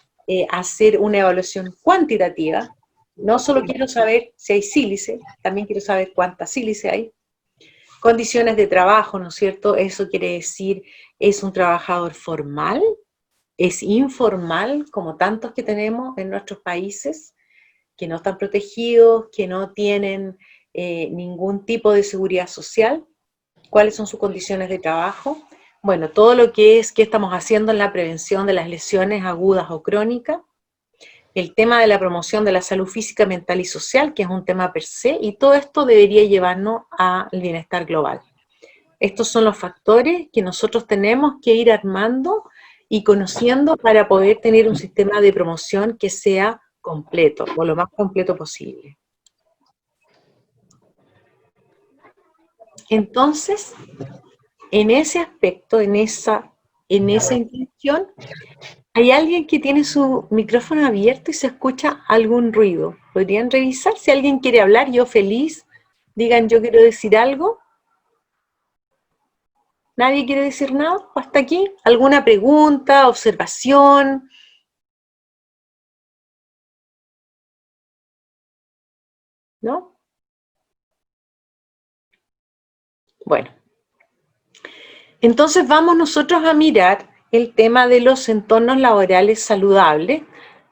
hacer una evaluación cuantitativa. No solo quiero saber si hay sílice, también quiero saber cuánta sílice hay. Condiciones de trabajo, ¿no es cierto? Eso quiere decir, ¿es un trabajador formal? ¿Es informal, como tantos que tenemos en nuestros países, que no están protegidos, que no tienen ningún tipo de seguridad social? ¿Cuáles son sus condiciones de trabajo? Bueno, todo lo que es, qué estamos haciendo en la prevención de las lesiones agudas o crónicas, el tema de la promoción de la salud física, mental y social, que es un tema per se, y todo esto debería llevarnos al bienestar global. Estos son los factores que nosotros tenemos que ir armando y conociendo para poder tener un sistema de promoción que sea completo, o lo más completo posible. Entonces, en ese aspecto, en esa intención, hay alguien que tiene su micrófono abierto y se escucha algún ruido. ¿Podrían revisar? Si alguien quiere hablar, yo feliz. Digan, yo quiero decir algo. ¿Nadie quiere decir nada hasta aquí? ¿Alguna pregunta, observación? ¿No? Bueno, entonces vamos nosotros a mirar el tema de los entornos laborales saludables,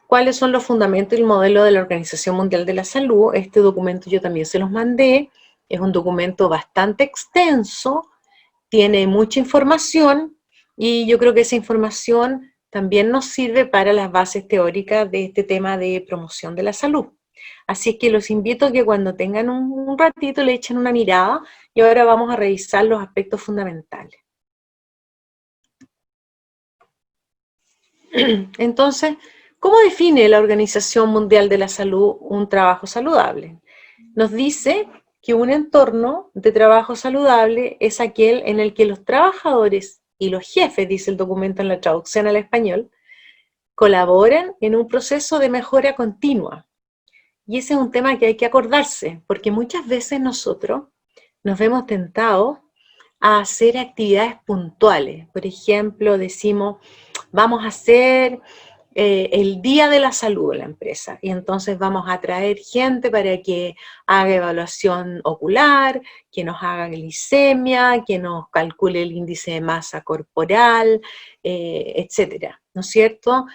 cuáles son los fundamentos y el modelo de la Organización Mundial de la Salud. Este documento yo también se los mandé, es un documento bastante extenso, tiene mucha información y yo creo que esa información también nos sirve para las bases teóricas de este tema de promoción de la salud. Así es que los invito a que cuando tengan un ratito le echen una mirada y ahora vamos a revisar los aspectos fundamentales. Entonces, ¿cómo define la Organización Mundial de la Salud un trabajo saludable? Nos dice que un entorno de trabajo saludable es aquel en el que los trabajadores y los jefes, dice el documento en la traducción al español, colaboran en un proceso de mejora continua. Y ese es un tema que hay que acordarse, porque muchas veces nosotros nos vemos tentados a hacer actividades puntuales. Por ejemplo, decimos, vamos a hacer el Día de la Salud de la empresa, y entonces vamos a traer gente para que haga evaluación ocular, que nos haga glicemia, que nos calcule el índice de masa corporal, etcétera, ¿no es cierto?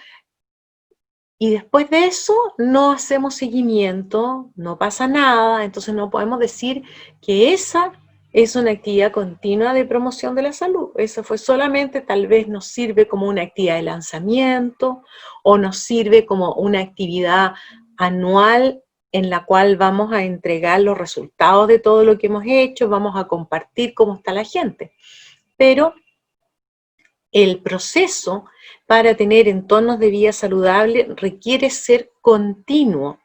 Y después de eso no hacemos seguimiento, no pasa nada, entonces no podemos decir que esa es una actividad continua de promoción de la salud. Eso fue solamente, tal vez nos sirve como una actividad de lanzamiento o nos sirve como una actividad anual en la cual vamos a entregar los resultados de todo lo que hemos hecho, vamos a compartir cómo está la gente. Pero el proceso para tener entornos de vida saludable requiere ser continuo,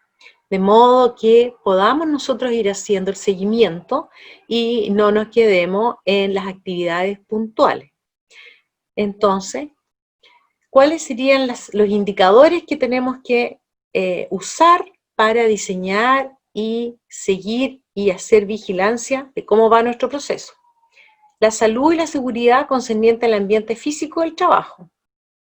de modo que podamos nosotros ir haciendo el seguimiento y no nos quedemos en las actividades puntuales. Entonces, ¿cuáles serían los indicadores que tenemos que usar para diseñar y seguir y hacer vigilancia de cómo va nuestro proceso? La salud y la seguridad concerniente al ambiente físico del trabajo.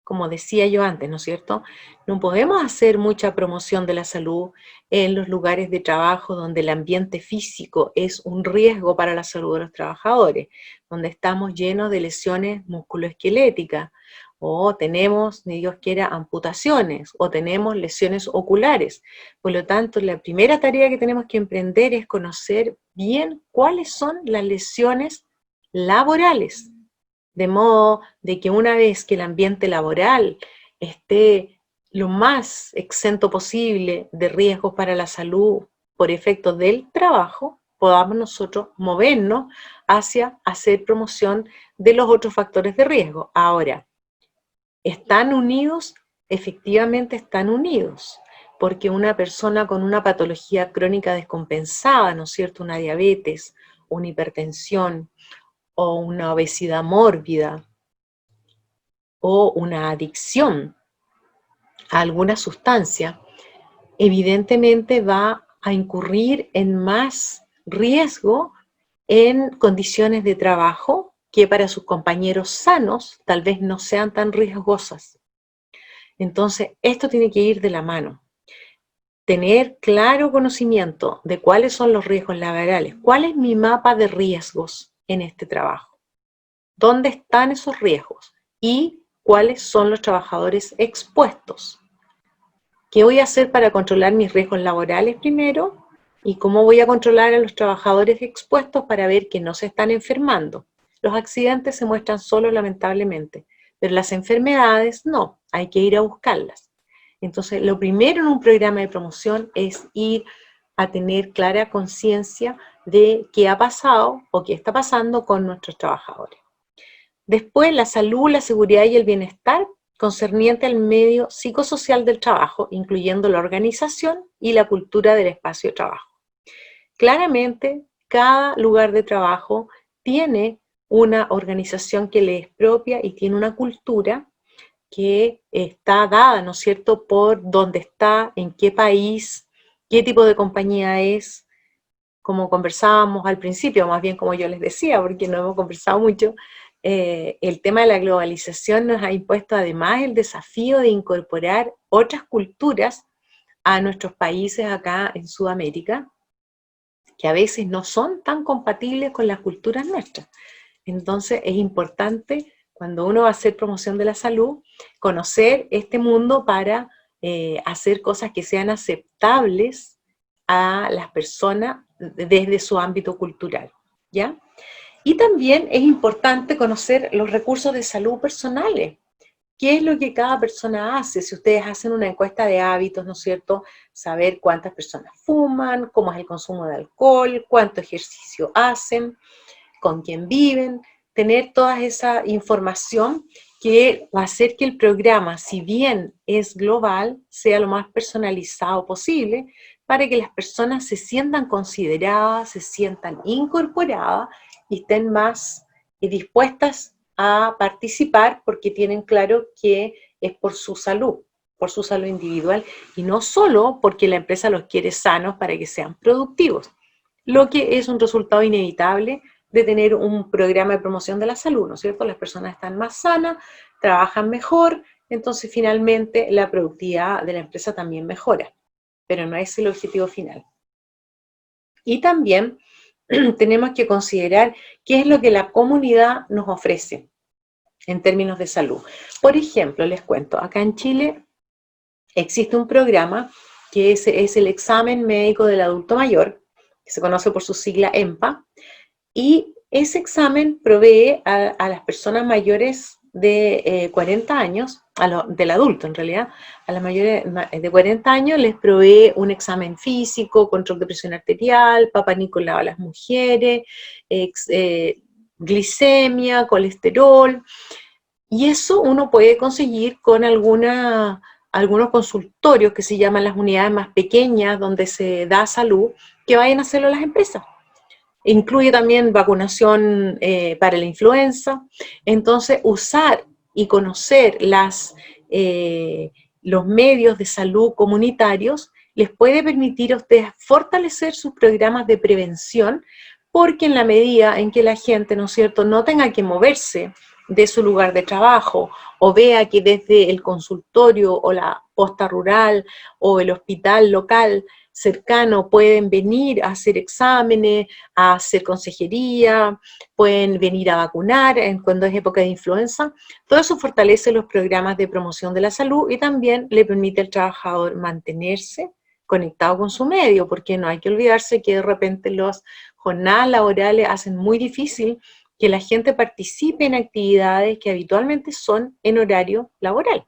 Como decía yo antes, ¿no es cierto? No podemos hacer mucha promoción de la salud en los lugares de trabajo donde el ambiente físico es un riesgo para la salud de los trabajadores, donde estamos llenos de lesiones musculoesqueléticas, o tenemos, ni Dios quiera, amputaciones, o tenemos lesiones oculares. Por lo tanto, la primera tarea que tenemos que emprender es conocer bien cuáles son las lesiones laborales, de modo de que una vez que el ambiente laboral esté lo más exento posible de riesgos para la salud por efecto del trabajo, podamos nosotros movernos hacia hacer promoción de los otros factores de riesgo. Ahora, ¿están unidos? Efectivamente están unidos, porque una persona con una patología crónica descompensada, ¿no es cierto?, una diabetes, una hipertensión, o una obesidad mórbida, o una adicción a alguna sustancia, evidentemente va a incurrir en más riesgo en condiciones de trabajo que para sus compañeros sanos tal vez no sean tan riesgosas. Entonces, esto tiene que ir de la mano. Tener claro conocimiento de cuáles son los riesgos laborales, cuál es mi mapa de riesgos en este trabajo, dónde están esos riesgos y cuáles son los trabajadores expuestos. ¿Qué voy a hacer para controlar mis riesgos laborales primero? ¿Y cómo voy a controlar a los trabajadores expuestos para ver que no se están enfermando? Los accidentes se muestran solos, lamentablemente, pero las enfermedades no, hay que ir a buscarlas. Entonces, lo primero en un programa de promoción es ir a tener clara conciencia de qué ha pasado o qué está pasando con nuestros trabajadores. Después, la salud, la seguridad y el bienestar concerniente al medio psicosocial del trabajo, incluyendo la organización y la cultura del espacio de trabajo. Claramente, cada lugar de trabajo tiene una organización que le es propia y tiene una cultura que está dada, ¿no es cierto?, por dónde está, en qué país, qué tipo de compañía es, como conversábamos al principio, más bien como yo les decía, porque no hemos conversado mucho, el tema de la globalización nos ha impuesto además el desafío de incorporar otras culturas a nuestros países acá en Sudamérica, que a veces no son tan compatibles con las culturas nuestras. Entonces es importante, cuando uno va a hacer promoción de la salud, conocer este mundo para hacer cosas que sean aceptables a las personas desde su ámbito cultural, ¿ya? Y también es importante conocer los recursos de salud personales. ¿Qué es lo que cada persona hace? Si ustedes hacen una encuesta de hábitos, ¿no es cierto? Saber cuántas personas fuman, cómo es el consumo de alcohol, cuánto ejercicio hacen, con quién viven, tener toda esa información que va a hacer que el programa, si bien es global, sea lo más personalizado posible, para que las personas se sientan consideradas, se sientan incorporadas y estén más dispuestas a participar porque tienen claro que es por su salud individual, y no solo porque la empresa los quiere sanos para que sean productivos, lo que es un resultado inevitable de tener un programa de promoción de la salud, ¿no es cierto? Las personas están más sanas, trabajan mejor, entonces finalmente la productividad de la empresa también mejora, pero no es el objetivo final. Y también tenemos que considerar qué es lo que la comunidad nos ofrece en términos de salud. Por ejemplo, les cuento, acá en Chile existe un programa que es el examen médico del adulto mayor, que se conoce por su sigla EMPA, y ese examen provee a las personas mayores de 40 años, del adulto en realidad, a las mayores de 40 años les provee un examen físico, control de presión arterial, Papa Nicolau a las mujeres, glicemia, colesterol, y eso uno puede conseguir con algunos consultorios que se llaman las unidades más pequeñas donde se da salud, que vayan a hacerlo las empresas. Incluye también vacunación para la influenza. Entonces, usar y conocer los medios de salud comunitarios les puede permitir a ustedes fortalecer sus programas de prevención, porque en la medida en que la gente, ¿no es cierto?, no tenga que moverse de su lugar de trabajo, o vea que desde el consultorio o la posta rural o el hospital local cercano pueden venir a hacer exámenes, a hacer consejería, pueden venir a vacunar cuando es época de influenza. Todo eso fortalece los programas de promoción de la salud y también le permite al trabajador mantenerse conectado con su medio, porque no hay que olvidarse que de repente las jornadas laborales hacen muy difícil que la gente participe en actividades que habitualmente son en horario laboral.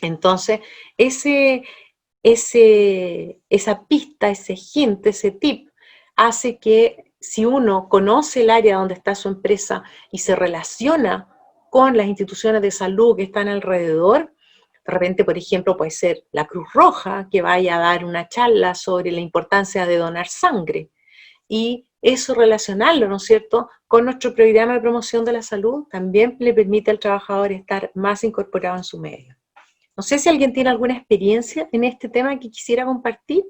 Entonces, esa pista, ese hint, ese tip, hace que si uno conoce el área donde está su empresa y se relaciona con las instituciones de salud que están alrededor, de repente, por ejemplo, puede ser la Cruz Roja, que vaya a dar una charla sobre la importancia de donar sangre, y eso relacionarlo, ¿no es cierto?, con nuestro programa de promoción de la salud, también le permite al trabajador estar más incorporado en su medio. No sé si alguien tiene alguna experiencia en este tema que quisiera compartir.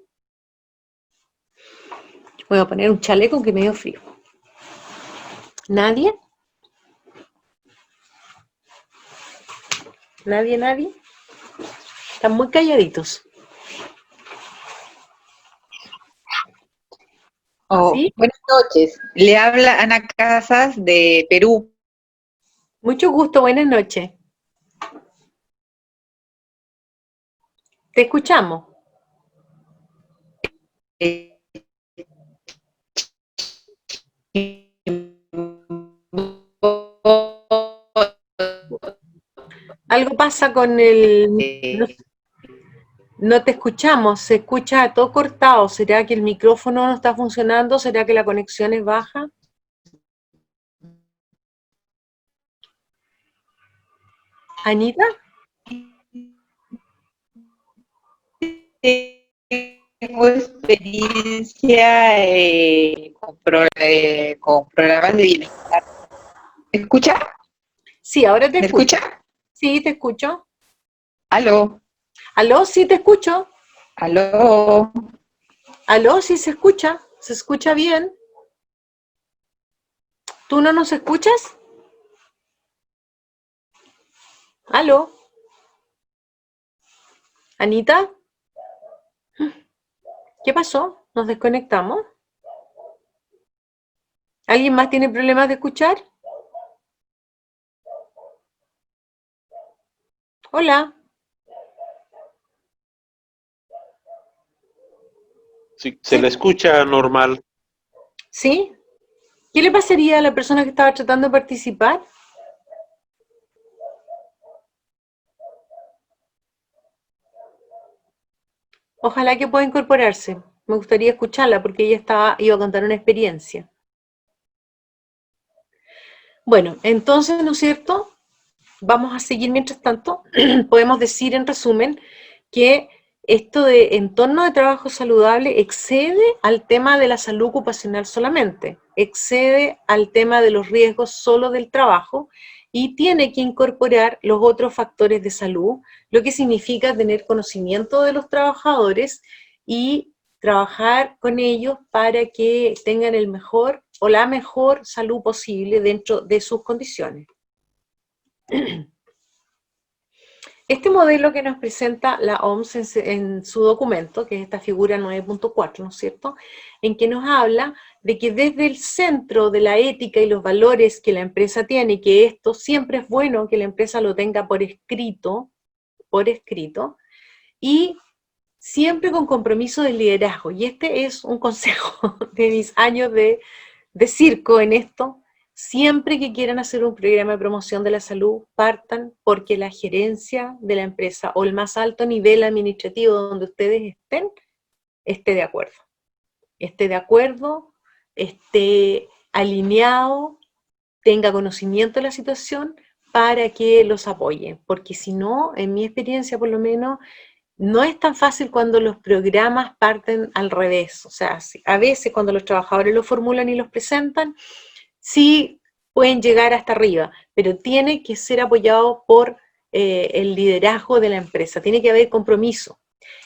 Voy a poner un chaleco que me dio frío. ¿Nadie? ¿Nadie? Están muy calladitos. ¿Sí? Buenas noches. Le habla Ana Casas de Perú. Mucho gusto, buenas noches. Te escuchamos. Algo pasa con el... No te escuchamos, se escucha todo cortado. ¿Será que el micrófono no está funcionando? ¿Será que la conexión es baja? ¿Anita? Tengo experiencia con programas de bienestar. ¿Me escucha? Sí, ahora te ¿Me escucho. escucha? Sí, te escucho. ¿Aló? ¿Aló? Sí, te escucho. ¿Aló? ¿Aló? Sí, se escucha. ¿Se escucha bien? ¿Tú no nos escuchas? ¿Aló? ¿Anita? ¿Qué pasó? ¿Nos desconectamos? ¿Alguien más tiene problemas de escuchar? Hola. Sí, se le escucha normal. ¿Sí? ¿Qué le pasaría a la persona que estaba tratando de participar? Ojalá que pueda incorporarse. Me gustaría escucharla porque ella iba a contar una experiencia. Bueno, entonces, ¿no es cierto? Vamos a seguir mientras tanto. Podemos decir en resumen que esto de entorno de trabajo saludable excede al tema de la salud ocupacional solamente, excede al tema de los riesgos solo del trabajo y tiene que incorporar los otros factores de salud, lo que significa tener conocimiento de los trabajadores y trabajar con ellos para que tengan el mejor o la mejor salud posible dentro de sus condiciones. Este modelo que nos presenta la OMS en su documento, que es esta figura 9.4, ¿no es cierto?, en que nos habla de que desde el centro de la ética y los valores que la empresa tiene, y que esto siempre es bueno que la empresa lo tenga por escrito, y siempre con compromiso de liderazgo. Y este es un consejo de mis años de circo en esto. Siempre que quieran hacer un programa de promoción de la salud, partan porque la gerencia de la empresa o el más alto nivel administrativo donde ustedes estén, esté de acuerdo, esté alineado, tenga conocimiento de la situación para que los apoyen. Porque si no, en mi experiencia por lo menos, no es tan fácil cuando los programas parten al revés. O sea, a veces cuando los trabajadores lo formulan y los presentan, sí pueden llegar hasta arriba, pero tiene que ser apoyado por el liderazgo de la empresa, tiene que haber compromiso.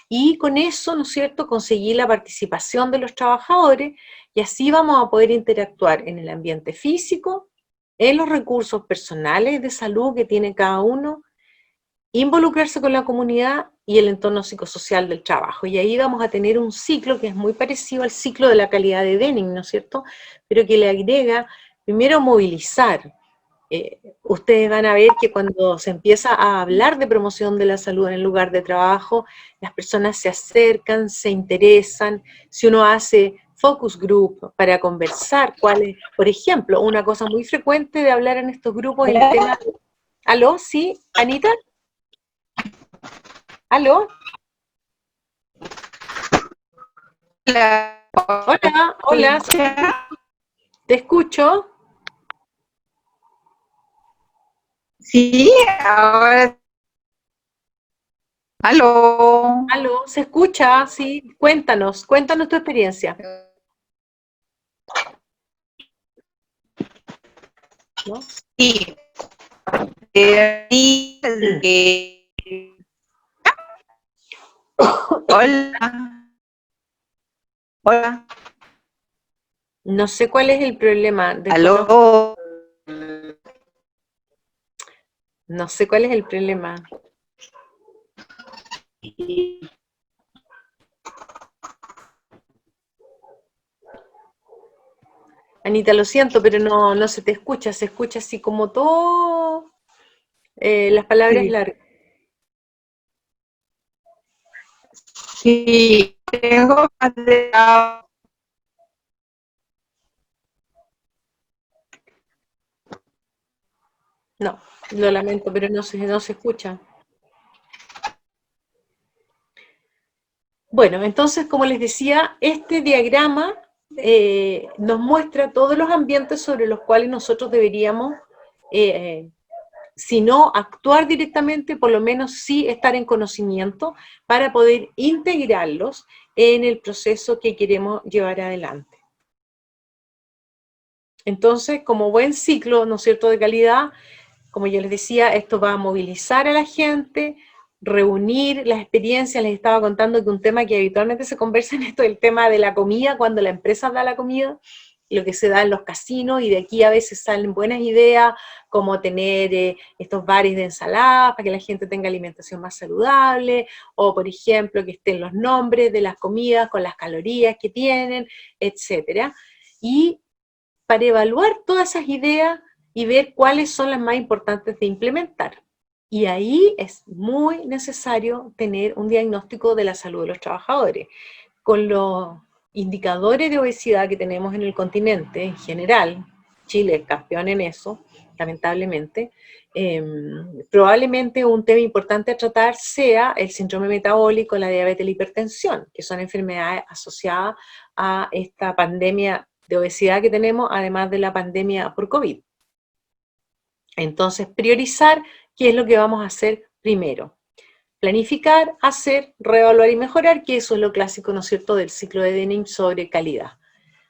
Y con eso, ¿no es cierto?, conseguir la participación de los trabajadores y así vamos a poder interactuar en el ambiente físico, en los recursos personales de salud que tiene cada uno, involucrarse con la comunidad y el entorno psicosocial del trabajo. Y ahí vamos a tener un ciclo que es muy parecido al ciclo de la calidad de Denning, ¿no es cierto?, pero que le agrega primero movilizar. Ustedes van a ver que cuando se empieza a hablar de promoción de la salud en el lugar de trabajo, las personas se acercan, se interesan. Si uno hace focus group para conversar, por ejemplo, una cosa muy frecuente de hablar en estos grupos es el tema... ¿Aló? ¿Sí? ¿Anita? ¿Aló? Hola, hola, ¿te escucho? Sí, ahora. Aló. ¿Aló? ¿Se escucha? Sí, cuéntanos tu experiencia. ¿No? Sí. Hola. Hola. No sé cuál es el problema. Aló. No sé cuál es el problema. Anita, lo siento, pero no se te escucha. Se escucha así como todo, las palabras Sí. largas. Sí, tengo No, lo lamento, pero no se escucha. Bueno, entonces, como les decía, este diagrama nos muestra todos los ambientes sobre los cuales nosotros deberíamos, si no actuar directamente, por lo menos sí estar en conocimiento para poder integrarlos en el proceso que queremos llevar adelante. Entonces, como buen ciclo, ¿no es cierto?, de calidad, como yo les decía, esto va a movilizar a la gente, reunir las experiencias. Les estaba contando que un tema que habitualmente se conversa en esto es el tema de la comida, cuando la empresa da la comida, lo que se da en los casinos, y de aquí a veces salen buenas ideas, como tener estos bares de ensaladas para que la gente tenga alimentación más saludable, o por ejemplo que estén los nombres de las comidas con las calorías que tienen, etcétera. Y para evaluar todas esas ideas y ver cuáles son las más importantes de implementar. Y ahí es muy necesario tener un diagnóstico de la salud de los trabajadores. Con los indicadores de obesidad que tenemos en el continente en general, Chile es campeón en eso, lamentablemente, probablemente un tema importante a tratar sea el síndrome metabólico, la diabetes y la hipertensión, que son enfermedades asociadas a esta pandemia de obesidad que tenemos, además de la pandemia por COVID. Entonces, priorizar qué es lo que vamos a hacer primero. Planificar, hacer, reevaluar y mejorar, que eso es lo clásico, ¿no es cierto?, del ciclo de Denning sobre calidad.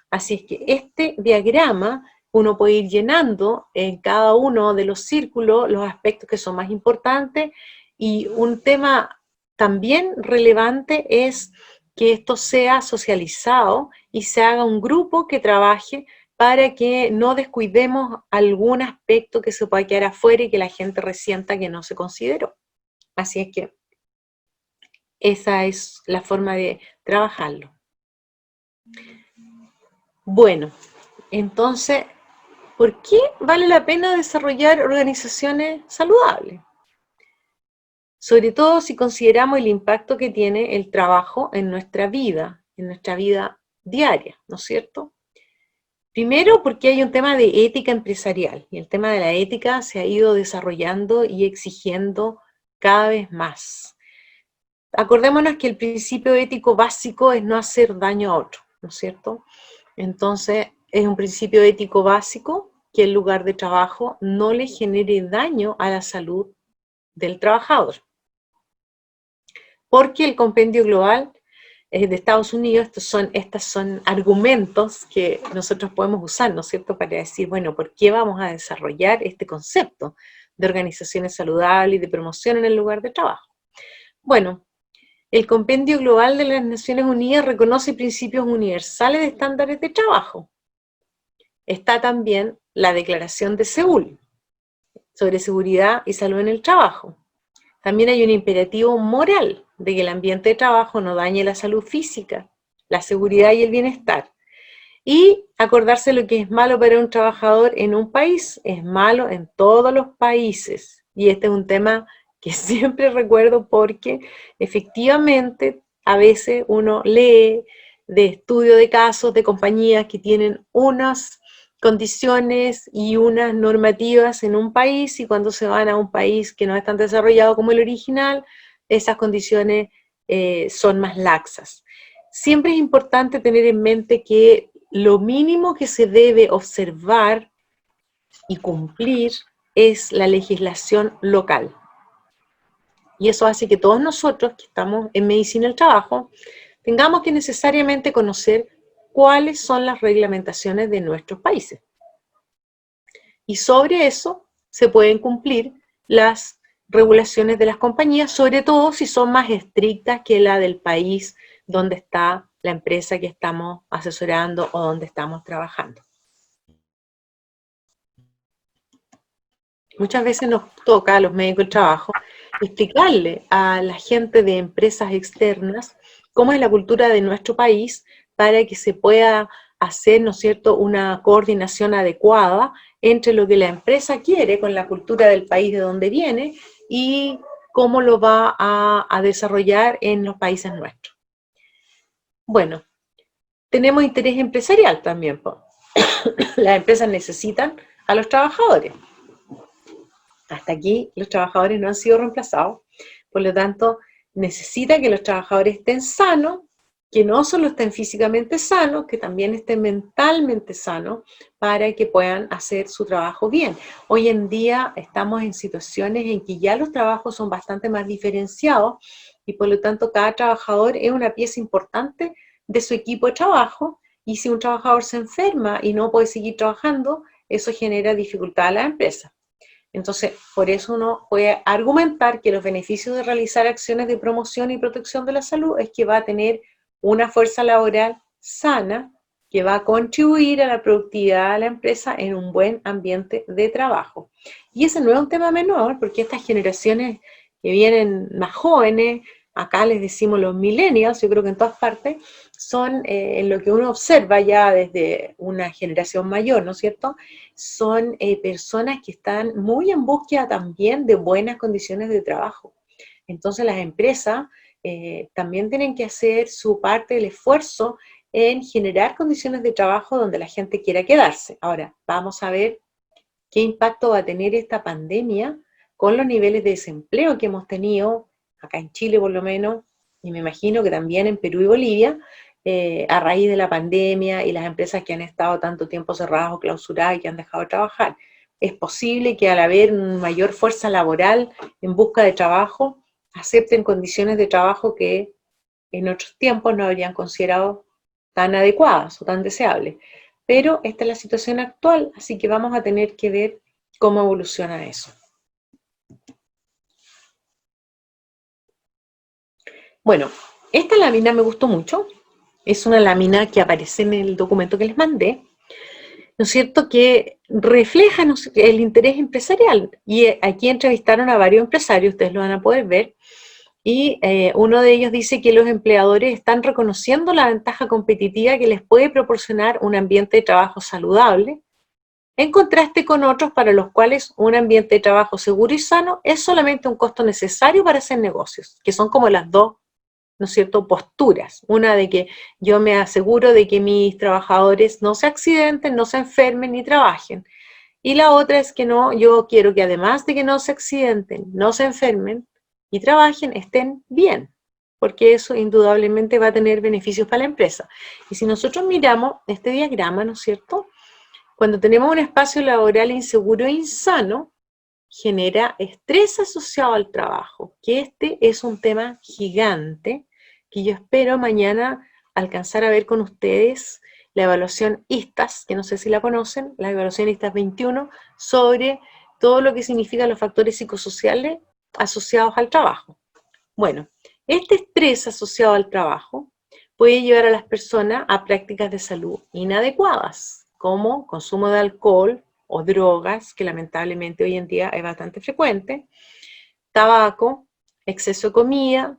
Así es que este diagrama uno puede ir llenando en cada uno de los círculos los aspectos que son más importantes, y un tema también relevante es que esto sea socializado y se haga un grupo que trabaje para que no descuidemos algún aspecto que se pueda quedar afuera y que la gente resienta que no se consideró. Así es que esa es la forma de trabajarlo. Bueno, entonces, ¿por qué vale la pena desarrollar organizaciones saludables? Sobre todo si consideramos el impacto que tiene el trabajo en nuestra vida diaria, ¿no es cierto? Primero, porque hay un tema de ética empresarial, y el tema de la ética se ha ido desarrollando y exigiendo cada vez más. Acordémonos que el principio ético básico es no hacer daño a otro, ¿no es cierto? Entonces, es un principio ético básico que el lugar de trabajo no le genere daño a la salud del trabajador. Porque el compendio global de Estados Unidos, estos son argumentos que nosotros podemos usar, ¿no es cierto?, para decir, bueno, ¿por qué vamos a desarrollar este concepto de organizaciones saludables y de promoción en el lugar de trabajo? Bueno, el Compendio Global de las Naciones Unidas reconoce principios universales de estándares de trabajo. Está también la Declaración de Seúl sobre seguridad y salud en el trabajo. También hay un imperativo moral de que el ambiente de trabajo no dañe la salud física, la seguridad y el bienestar. Y acordarse lo que es malo para un trabajador en un país es malo en todos los países. Y este es un tema que siempre recuerdo porque efectivamente a veces uno lee de estudio de casos de compañías que tienen unas condiciones y unas normativas en un país, y cuando se van a un país que no es tan desarrollado como el original, esas condiciones son más laxas. Siempre es importante tener en mente que lo mínimo que se debe observar y cumplir es la legislación local. Y eso hace que todos nosotros que estamos en medicina del trabajo tengamos que necesariamente conocer cuáles son las reglamentaciones de nuestros países. Y sobre eso se pueden cumplir las regulaciones de las compañías, sobre todo si son más estrictas que la del país donde está la empresa que estamos asesorando o donde estamos trabajando. Muchas veces nos toca a los médicos del trabajo explicarle a la gente de empresas externas cómo es la cultura de nuestro país para que se pueda hacer, ¿no es cierto?, una coordinación adecuada entre lo que la empresa quiere con la cultura del país de donde viene y cómo lo va a desarrollar en los países nuestros. Bueno, tenemos interés empresarial también. Las empresas necesitan a los trabajadores. Hasta aquí los trabajadores no han sido reemplazados, por lo tanto necesita que los trabajadores estén sanos, que no solo estén físicamente sanos, que también estén mentalmente sanos para que puedan hacer su trabajo bien. Hoy en día estamos en situaciones en que ya los trabajos son bastante más diferenciados y por lo tanto cada trabajador es una pieza importante de su equipo de trabajo, y si un trabajador se enferma y no puede seguir trabajando, eso genera dificultad a la empresa. Entonces, por eso uno puede argumentar que los beneficios de realizar acciones de promoción y protección de la salud es que va a tener una fuerza laboral sana que va a contribuir a la productividad de la empresa en un buen ambiente de trabajo. Y ese no es un tema menor, porque estas generaciones que vienen más jóvenes, acá les decimos los millennials, yo creo que en todas partes, son en lo que uno observa ya desde una generación mayor, ¿no es cierto? Son personas que están muy en búsqueda también de buenas condiciones de trabajo. Entonces las empresas también tienen que hacer su parte del esfuerzo en generar condiciones de trabajo donde la gente quiera quedarse. Ahora, vamos a ver qué impacto va a tener esta pandemia con los niveles de desempleo que hemos tenido, acá en Chile por lo menos, y me imagino que también en Perú y Bolivia, a raíz de la pandemia y las empresas que han estado tanto tiempo cerradas o clausuradas y que han dejado de trabajar. Es posible que al haber una mayor fuerza laboral en busca de trabajo, acepten condiciones de trabajo que en otros tiempos no habrían considerado tan adecuadas o tan deseables. Pero esta es la situación actual, así que vamos a tener que ver cómo evoluciona eso. Bueno, esta lámina me gustó mucho. Es una lámina que aparece en el documento que les mandé, ¿no es cierto?, que refleja el interés empresarial. Y aquí entrevistaron a varios empresarios, ustedes lo van a poder ver, y uno de ellos dice que los empleadores están reconociendo la ventaja competitiva que les puede proporcionar un ambiente de trabajo saludable, en contraste con otros para los cuales un ambiente de trabajo seguro y sano es solamente un costo necesario para hacer negocios, que son como las dos, ¿no es cierto?, posturas. Una de que yo me aseguro de que mis trabajadores no se accidenten, no se enfermen ni trabajen. Y la otra es que no, yo quiero que además de que no se accidenten, no se enfermen y trabajen, estén bien, porque eso indudablemente va a tener beneficios para la empresa. Y si nosotros miramos este diagrama, ¿no es cierto?, cuando tenemos un espacio laboral inseguro e insano, genera estrés asociado al trabajo, que este es un tema gigante, que yo espero mañana alcanzar a ver con ustedes la evaluación ISTAS, que no sé si la conocen, la evaluación ISTAS 21, sobre todo lo que significan los factores psicosociales asociados al trabajo. Bueno, este estrés asociado al trabajo puede llevar a las personas a prácticas de salud inadecuadas, como consumo de alcohol o drogas, que lamentablemente hoy en día es bastante frecuente, tabaco, exceso de comida,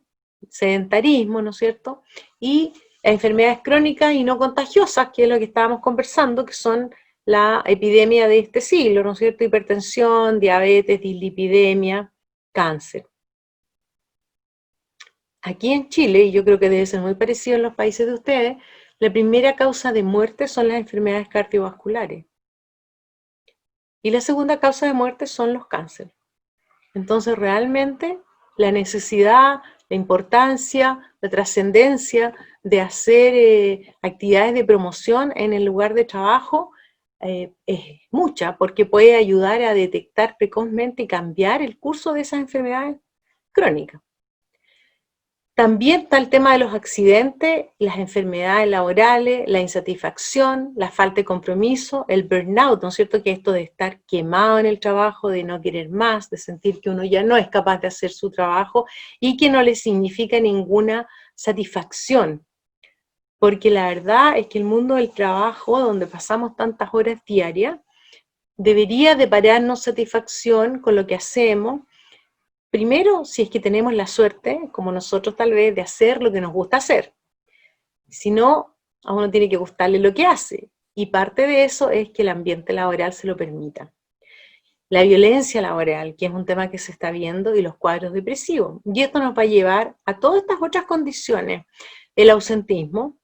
sedentarismo, ¿no es cierto?, y enfermedades crónicas y no contagiosas, que es lo que estábamos conversando, que son la epidemia de este siglo, ¿no es cierto?, hipertensión, diabetes, dislipidemia, cáncer. Aquí en Chile, y yo creo que debe ser muy parecido en los países de ustedes, la primera causa de muerte son las enfermedades cardiovasculares. Y la segunda causa de muerte son los cánceres. Entonces, realmente, la necesidad, la importancia, la trascendencia de hacer actividades de promoción en el lugar de trabajo es mucha, porque puede ayudar a detectar precozmente y cambiar el curso de esas enfermedades crónicas. También está el tema de los accidentes, las enfermedades laborales, la insatisfacción, la falta de compromiso, el burnout, ¿no es cierto?, que esto de estar quemado en el trabajo, de no querer más, de sentir que uno ya no es capaz de hacer su trabajo y que no le significa ninguna satisfacción. Porque la verdad es que el mundo del trabajo, donde pasamos tantas horas diarias, debería depararnos satisfacción con lo que hacemos. Primero, si es que tenemos la suerte, como nosotros tal vez, de hacer lo que nos gusta hacer. Si no, a uno tiene que gustarle lo que hace. Y parte de eso es que el ambiente laboral se lo permita. La violencia laboral, que es un tema que se está viendo, y los cuadros depresivos. Y esto nos va a llevar a todas estas otras condiciones. El ausentismo,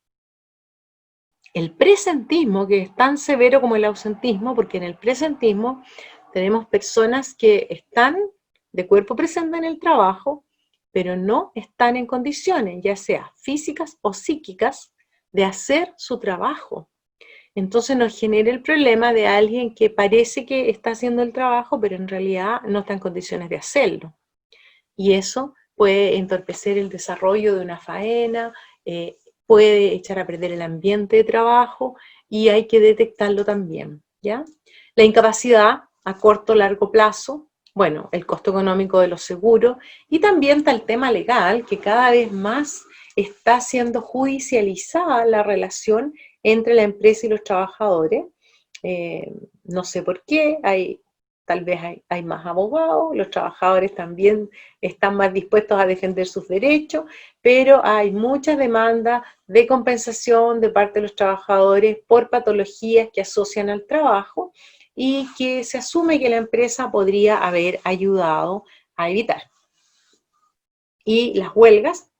el presentismo, que es tan severo como el ausentismo, porque en el presentismo tenemos personas que están de cuerpo presente en el trabajo, pero no están en condiciones, ya sea físicas o psíquicas, de hacer su trabajo. Entonces nos genera el problema de alguien que parece que está haciendo el trabajo, pero en realidad no está en condiciones de hacerlo. Y eso puede entorpecer el desarrollo de una faena, puede echar a perder el ambiente de trabajo, y hay que detectarlo también, ¿ya? La incapacidad a corto o largo plazo, bueno, el costo económico de los seguros, y también está el tema legal, que cada vez más está siendo judicializada la relación entre la empresa y los trabajadores. No sé por qué, tal vez hay más abogados, los trabajadores también están más dispuestos a defender sus derechos, pero hay muchas demandas de compensación de parte de los trabajadores por patologías que asocian al trabajo y que se asume que la empresa podría haber ayudado a evitar. Y las huelgas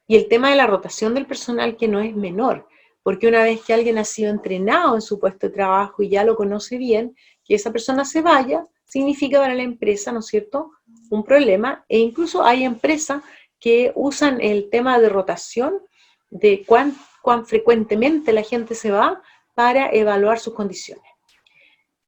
y el tema de la rotación del personal, que no es menor, porque una vez que alguien ha sido entrenado en su puesto de trabajo y ya lo conoce bien, que esa persona se vaya, significa para la empresa, ¿no es cierto?, un problema, e incluso hay empresas que usan el tema de rotación, de cuán frecuentemente la gente se va, para evaluar sus condiciones.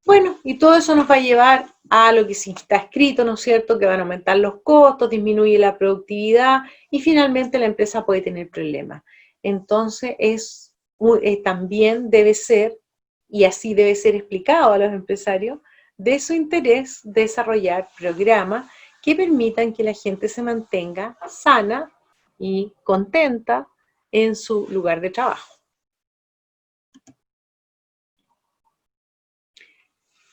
Bueno, y todo eso nos va a llevar a lo que sí está escrito, ¿no es cierto?, que van a aumentar los costos, disminuye la productividad y finalmente la empresa puede tener problemas. Entonces, también debe ser, y así debe ser explicado a los empresarios, de su interés desarrollar programas que permitan que la gente se mantenga sana y contenta en su lugar de trabajo.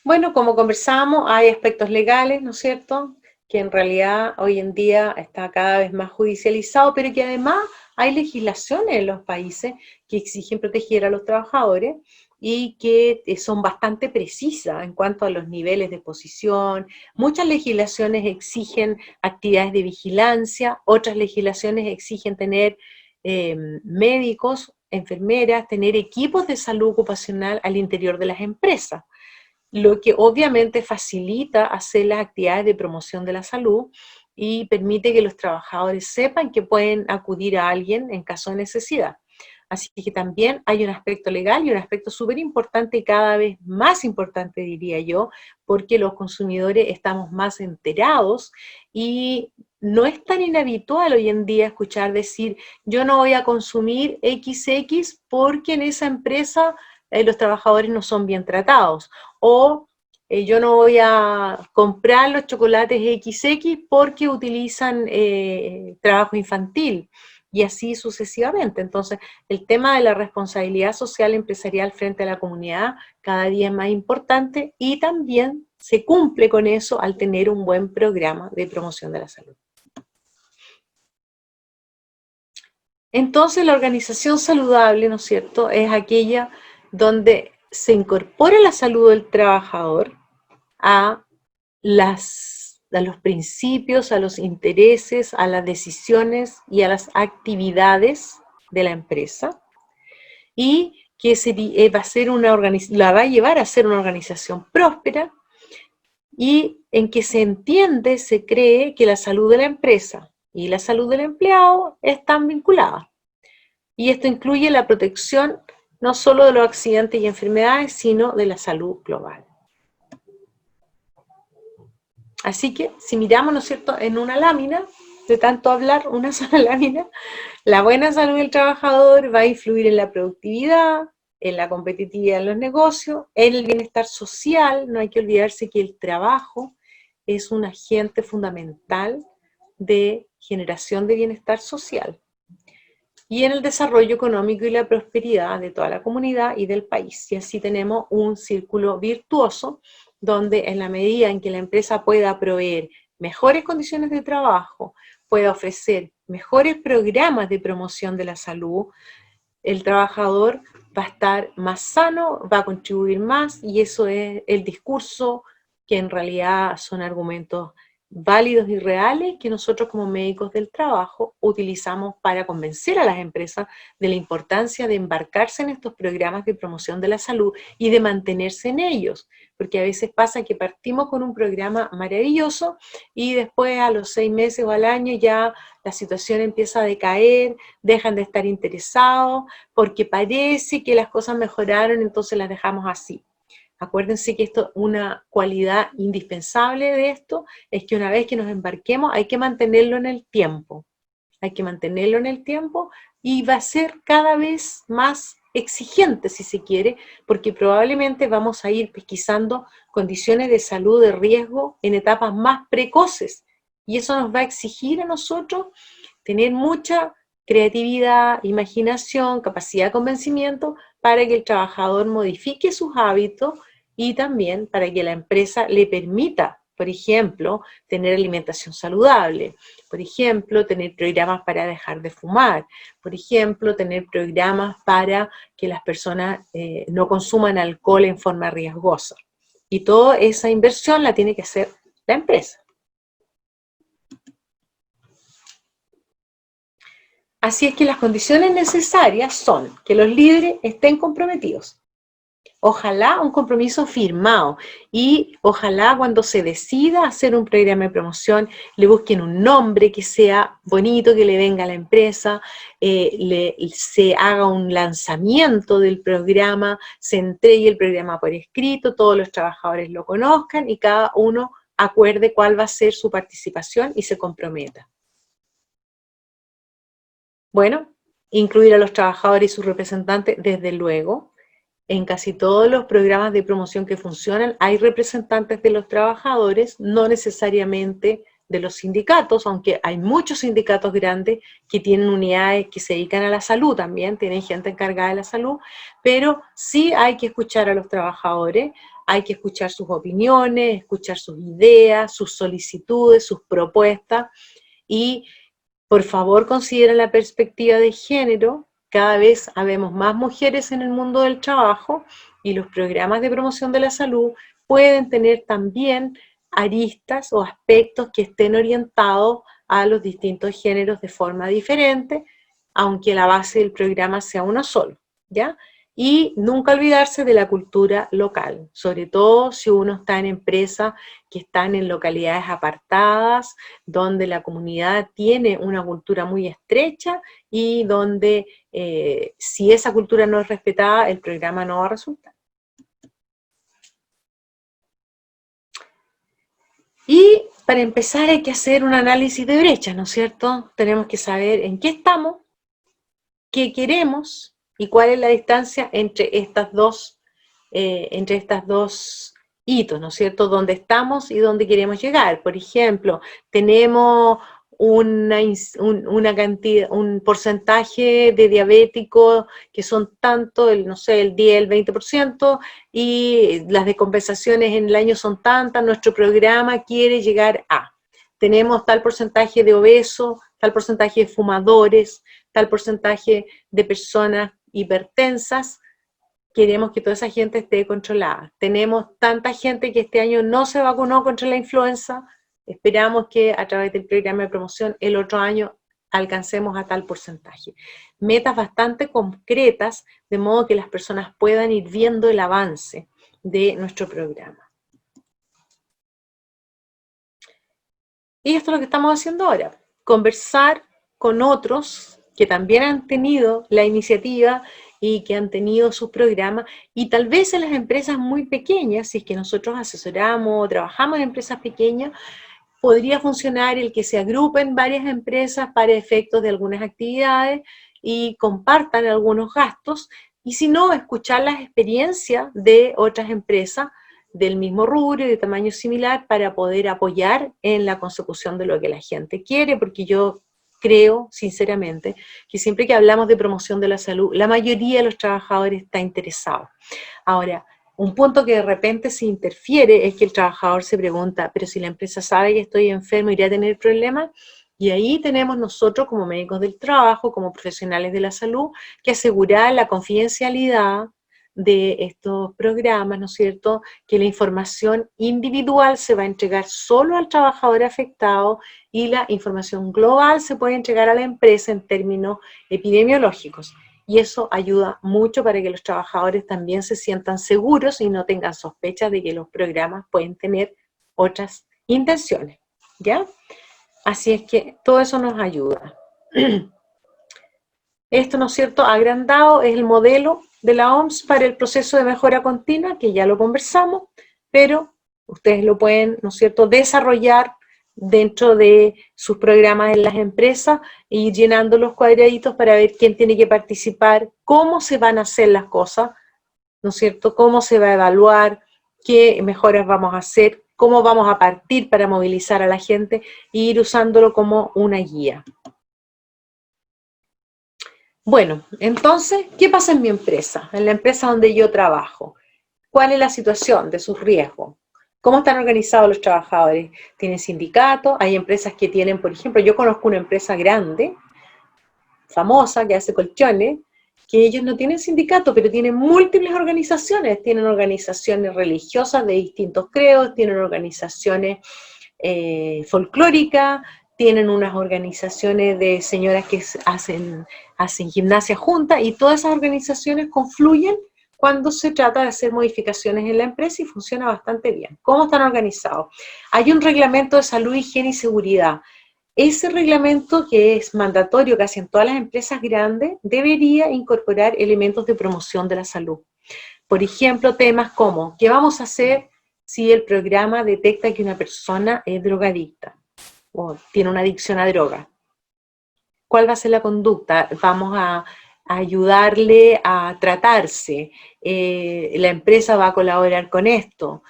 Bueno, como conversábamos, hay aspectos legales, ¿no es cierto?, que en realidad hoy en día está cada vez más judicializado, pero que además hay legislaciones en los países que exigen proteger a los trabajadores y que son bastante precisas en cuanto a los niveles de exposición. Muchas legislaciones exigen actividades de vigilancia, otras legislaciones exigen tener médicos, enfermeras, tener equipos de salud ocupacional al interior de las empresas, lo que obviamente facilita hacer las actividades de promoción de la salud y permite que los trabajadores sepan que pueden acudir a alguien en caso de necesidad. Así que también hay un aspecto legal y un aspecto súper importante y cada vez más importante, diría yo, porque los consumidores estamos más enterados y no es tan inhabitual hoy en día escuchar decir, yo no voy a consumir XX porque en esa empresa los trabajadores no son bien tratados, o yo no voy a comprar los chocolates XX porque utilizan trabajo infantil, y así sucesivamente. Entonces, el tema de la responsabilidad social empresarial frente a la comunidad cada día es más importante y también se cumple con eso al tener un buen programa de promoción de la salud. Entonces, la organización saludable, ¿no es cierto?, es aquella donde se incorpora la salud del trabajador a los principios, a los intereses, a las decisiones y a las actividades de la empresa, y que la va a llevar a ser una organización próspera, y en que se entiende, se cree que la salud de la empresa y la salud del empleado están vinculadas. Y esto incluye la protección no solo de los accidentes y enfermedades, sino de la salud global. Así que, si miramos, ¿no es cierto?, en una lámina, de tanto hablar, una sola lámina, la buena salud del trabajador va a influir en la productividad, en la competitividad en los negocios, en el bienestar social. No hay que olvidarse que el trabajo es un agente fundamental de generación de bienestar social, y en el desarrollo económico y la prosperidad de toda la comunidad y del país. Y así tenemos un círculo virtuoso, donde en la medida en que la empresa pueda proveer mejores condiciones de trabajo, pueda ofrecer mejores programas de promoción de la salud, el trabajador va a estar más sano, va a contribuir más, y eso es el discurso que en realidad son argumentos válidos y reales que nosotros como médicos del trabajo utilizamos para convencer a las empresas de la importancia de embarcarse en estos programas de promoción de la salud y de mantenerse en ellos, porque a veces pasa que partimos con un programa maravilloso y después a los 6 meses o al año ya la situación empieza a decaer, dejan de estar interesados porque parece que las cosas mejoraron, entonces las dejamos así. Acuérdense que esto, una cualidad indispensable de esto, es que una vez que nos embarquemos hay que mantenerlo en el tiempo. Hay que mantenerlo en el tiempo y va a ser cada vez más exigente, si se quiere, porque probablemente vamos a ir pesquisando condiciones de salud de riesgo en etapas más precoces. Y eso nos va a exigir a nosotros tener mucha creatividad, imaginación, capacidad de convencimiento para que el trabajador modifique sus hábitos y también para que la empresa le permita, por ejemplo, tener alimentación saludable, por ejemplo, tener programas para dejar de fumar, por ejemplo, tener programas para que las personas no consuman alcohol en forma riesgosa. Y toda esa inversión la tiene que hacer la empresa. Así es que las condiciones necesarias son que los líderes estén comprometidos. Ojalá un compromiso firmado y ojalá cuando se decida hacer un programa de promoción le busquen un nombre que sea bonito, que le venga a la empresa, se haga un lanzamiento del programa, se entregue el programa por escrito, todos los trabajadores lo conozcan y cada uno acuerde cuál va a ser su participación y se comprometa. Bueno, incluir a los trabajadores y sus representantes, desde luego. En casi todos los programas de promoción que funcionan hay representantes de los trabajadores, no necesariamente de los sindicatos, aunque hay muchos sindicatos grandes que tienen unidades que se dedican a la salud también, tienen gente encargada de la salud, pero sí hay que escuchar a los trabajadores, hay que escuchar sus opiniones, escuchar sus ideas, sus solicitudes, sus propuestas, y por favor consideren la perspectiva de género. Cada vez habemos más mujeres en el mundo del trabajo y los programas de promoción de la salud pueden tener también aristas o aspectos que estén orientados a los distintos géneros de forma diferente, aunque la base del programa sea uno solo, ¿ya? Y nunca olvidarse de la cultura local, sobre todo si uno está en empresas que están en localidades apartadas, donde la comunidad tiene una cultura muy estrecha y donde si esa cultura no es respetada, el programa no va a resultar. Y para empezar hay que hacer un análisis de brechas, ¿no es cierto? Tenemos que saber en qué estamos, qué queremos, y cuál es la distancia entre estas dos hitos, ¿no es cierto? Dónde estamos y dónde queremos llegar. Por ejemplo, tenemos una cantidad, un porcentaje de diabéticos que son tanto, no sé, el 10, el 20%, y las descompensaciones en el año son tantas, nuestro programa quiere llegar a. Tenemos tal porcentaje de obesos, tal porcentaje de fumadores, tal porcentaje de personas hipertensas, queremos que toda esa gente esté controlada. Tenemos tanta gente que este año no se vacunó contra la influenza, esperamos que a través del programa de promoción el otro año alcancemos a tal porcentaje. Metas bastante concretas, de modo que las personas puedan ir viendo el avance de nuestro programa. Y esto es lo que estamos haciendo ahora, conversar con otros que también han tenido la iniciativa y que han tenido sus programas, y tal vez en las empresas muy pequeñas, si es que nosotros asesoramos o trabajamos en empresas pequeñas, podría funcionar el que se agrupen varias empresas para efectos de algunas actividades y compartan algunos gastos, y si no, escuchar las experiencias de otras empresas del mismo rubro y de tamaño similar para poder apoyar en la consecución de lo que la gente quiere, porque yo creo, sinceramente, que siempre que hablamos de promoción de la salud, la mayoría de los trabajadores está interesado. Ahora, un punto que de repente se interfiere es que el trabajador se pregunta, pero si la empresa sabe que estoy enfermo, ¿iré a tener problemas? Y ahí tenemos nosotros, como médicos del trabajo, como profesionales de la salud, que asegurar la confidencialidad de estos programas, ¿no es cierto?, que la información individual se va a entregar solo al trabajador afectado y la información global se puede entregar a la empresa en términos epidemiológicos. Y eso ayuda mucho para que los trabajadores también se sientan seguros y no tengan sospechas de que los programas pueden tener otras intenciones, ¿ya? Así es que todo eso nos ayuda. Esto, ¿no es cierto?, agrandado es el modelo de la OMS para el proceso de mejora continua, que ya lo conversamos, pero ustedes lo pueden, ¿no es cierto?, desarrollar dentro de sus programas en las empresas y llenando los cuadraditos para ver quién tiene que participar, cómo se van a hacer las cosas, ¿no es cierto?, cómo se va a evaluar, qué mejoras vamos a hacer, cómo vamos a partir para movilizar a la gente e ir usándolo como una guía. Bueno, entonces, ¿qué pasa en mi empresa? En la empresa donde yo trabajo. ¿Cuál es la situación de sus riesgos? ¿Cómo están organizados los trabajadores? ¿Tienen sindicato? Hay empresas que tienen, por ejemplo, yo conozco una empresa grande, famosa, que hace colchones, que ellos no tienen sindicato, pero tienen múltiples organizaciones. Tienen organizaciones religiosas de distintos credos, tienen organizaciones folclóricas, tienen unas organizaciones de señoras que hacen gimnasia juntas, y todas esas organizaciones confluyen cuando se trata de hacer modificaciones en la empresa y funciona bastante bien. ¿Cómo están organizados? Hay un reglamento de salud, higiene y seguridad. Ese reglamento, que es mandatorio casi en todas las empresas grandes, debería incorporar elementos de promoción de la salud. Por ejemplo, temas como, ¿qué vamos a hacer si el programa detecta que una persona es drogadicta o tiene una adicción a droga? ¿Cuál va a ser la conducta? Vamos a ayudarle a tratarse. La empresa va a colaborar con esto.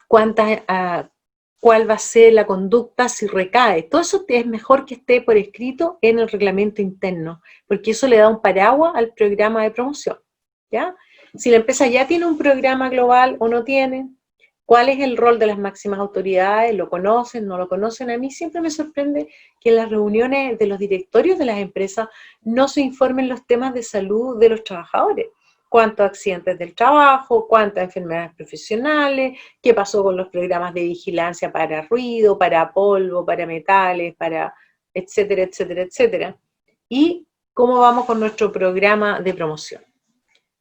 ¿Cuál va a ser la conducta si recae? Todo eso es mejor que esté por escrito en el reglamento interno, porque eso le da un paraguas al programa de promoción, ¿ya? Si la empresa ya tiene un programa global o no tiene, ¿cuál es el rol de las máximas autoridades? ¿Lo conocen? ¿No lo conocen? A mí siempre me sorprende que en las reuniones de los directorios de las empresas no se informen los temas de salud de los trabajadores. ¿Cuántos accidentes del trabajo? ¿Cuántas enfermedades profesionales? ¿Qué pasó con los programas de vigilancia para ruido, para polvo, para metales, para etcétera, etcétera, etcétera? ¿Y cómo vamos con nuestro programa de promoción?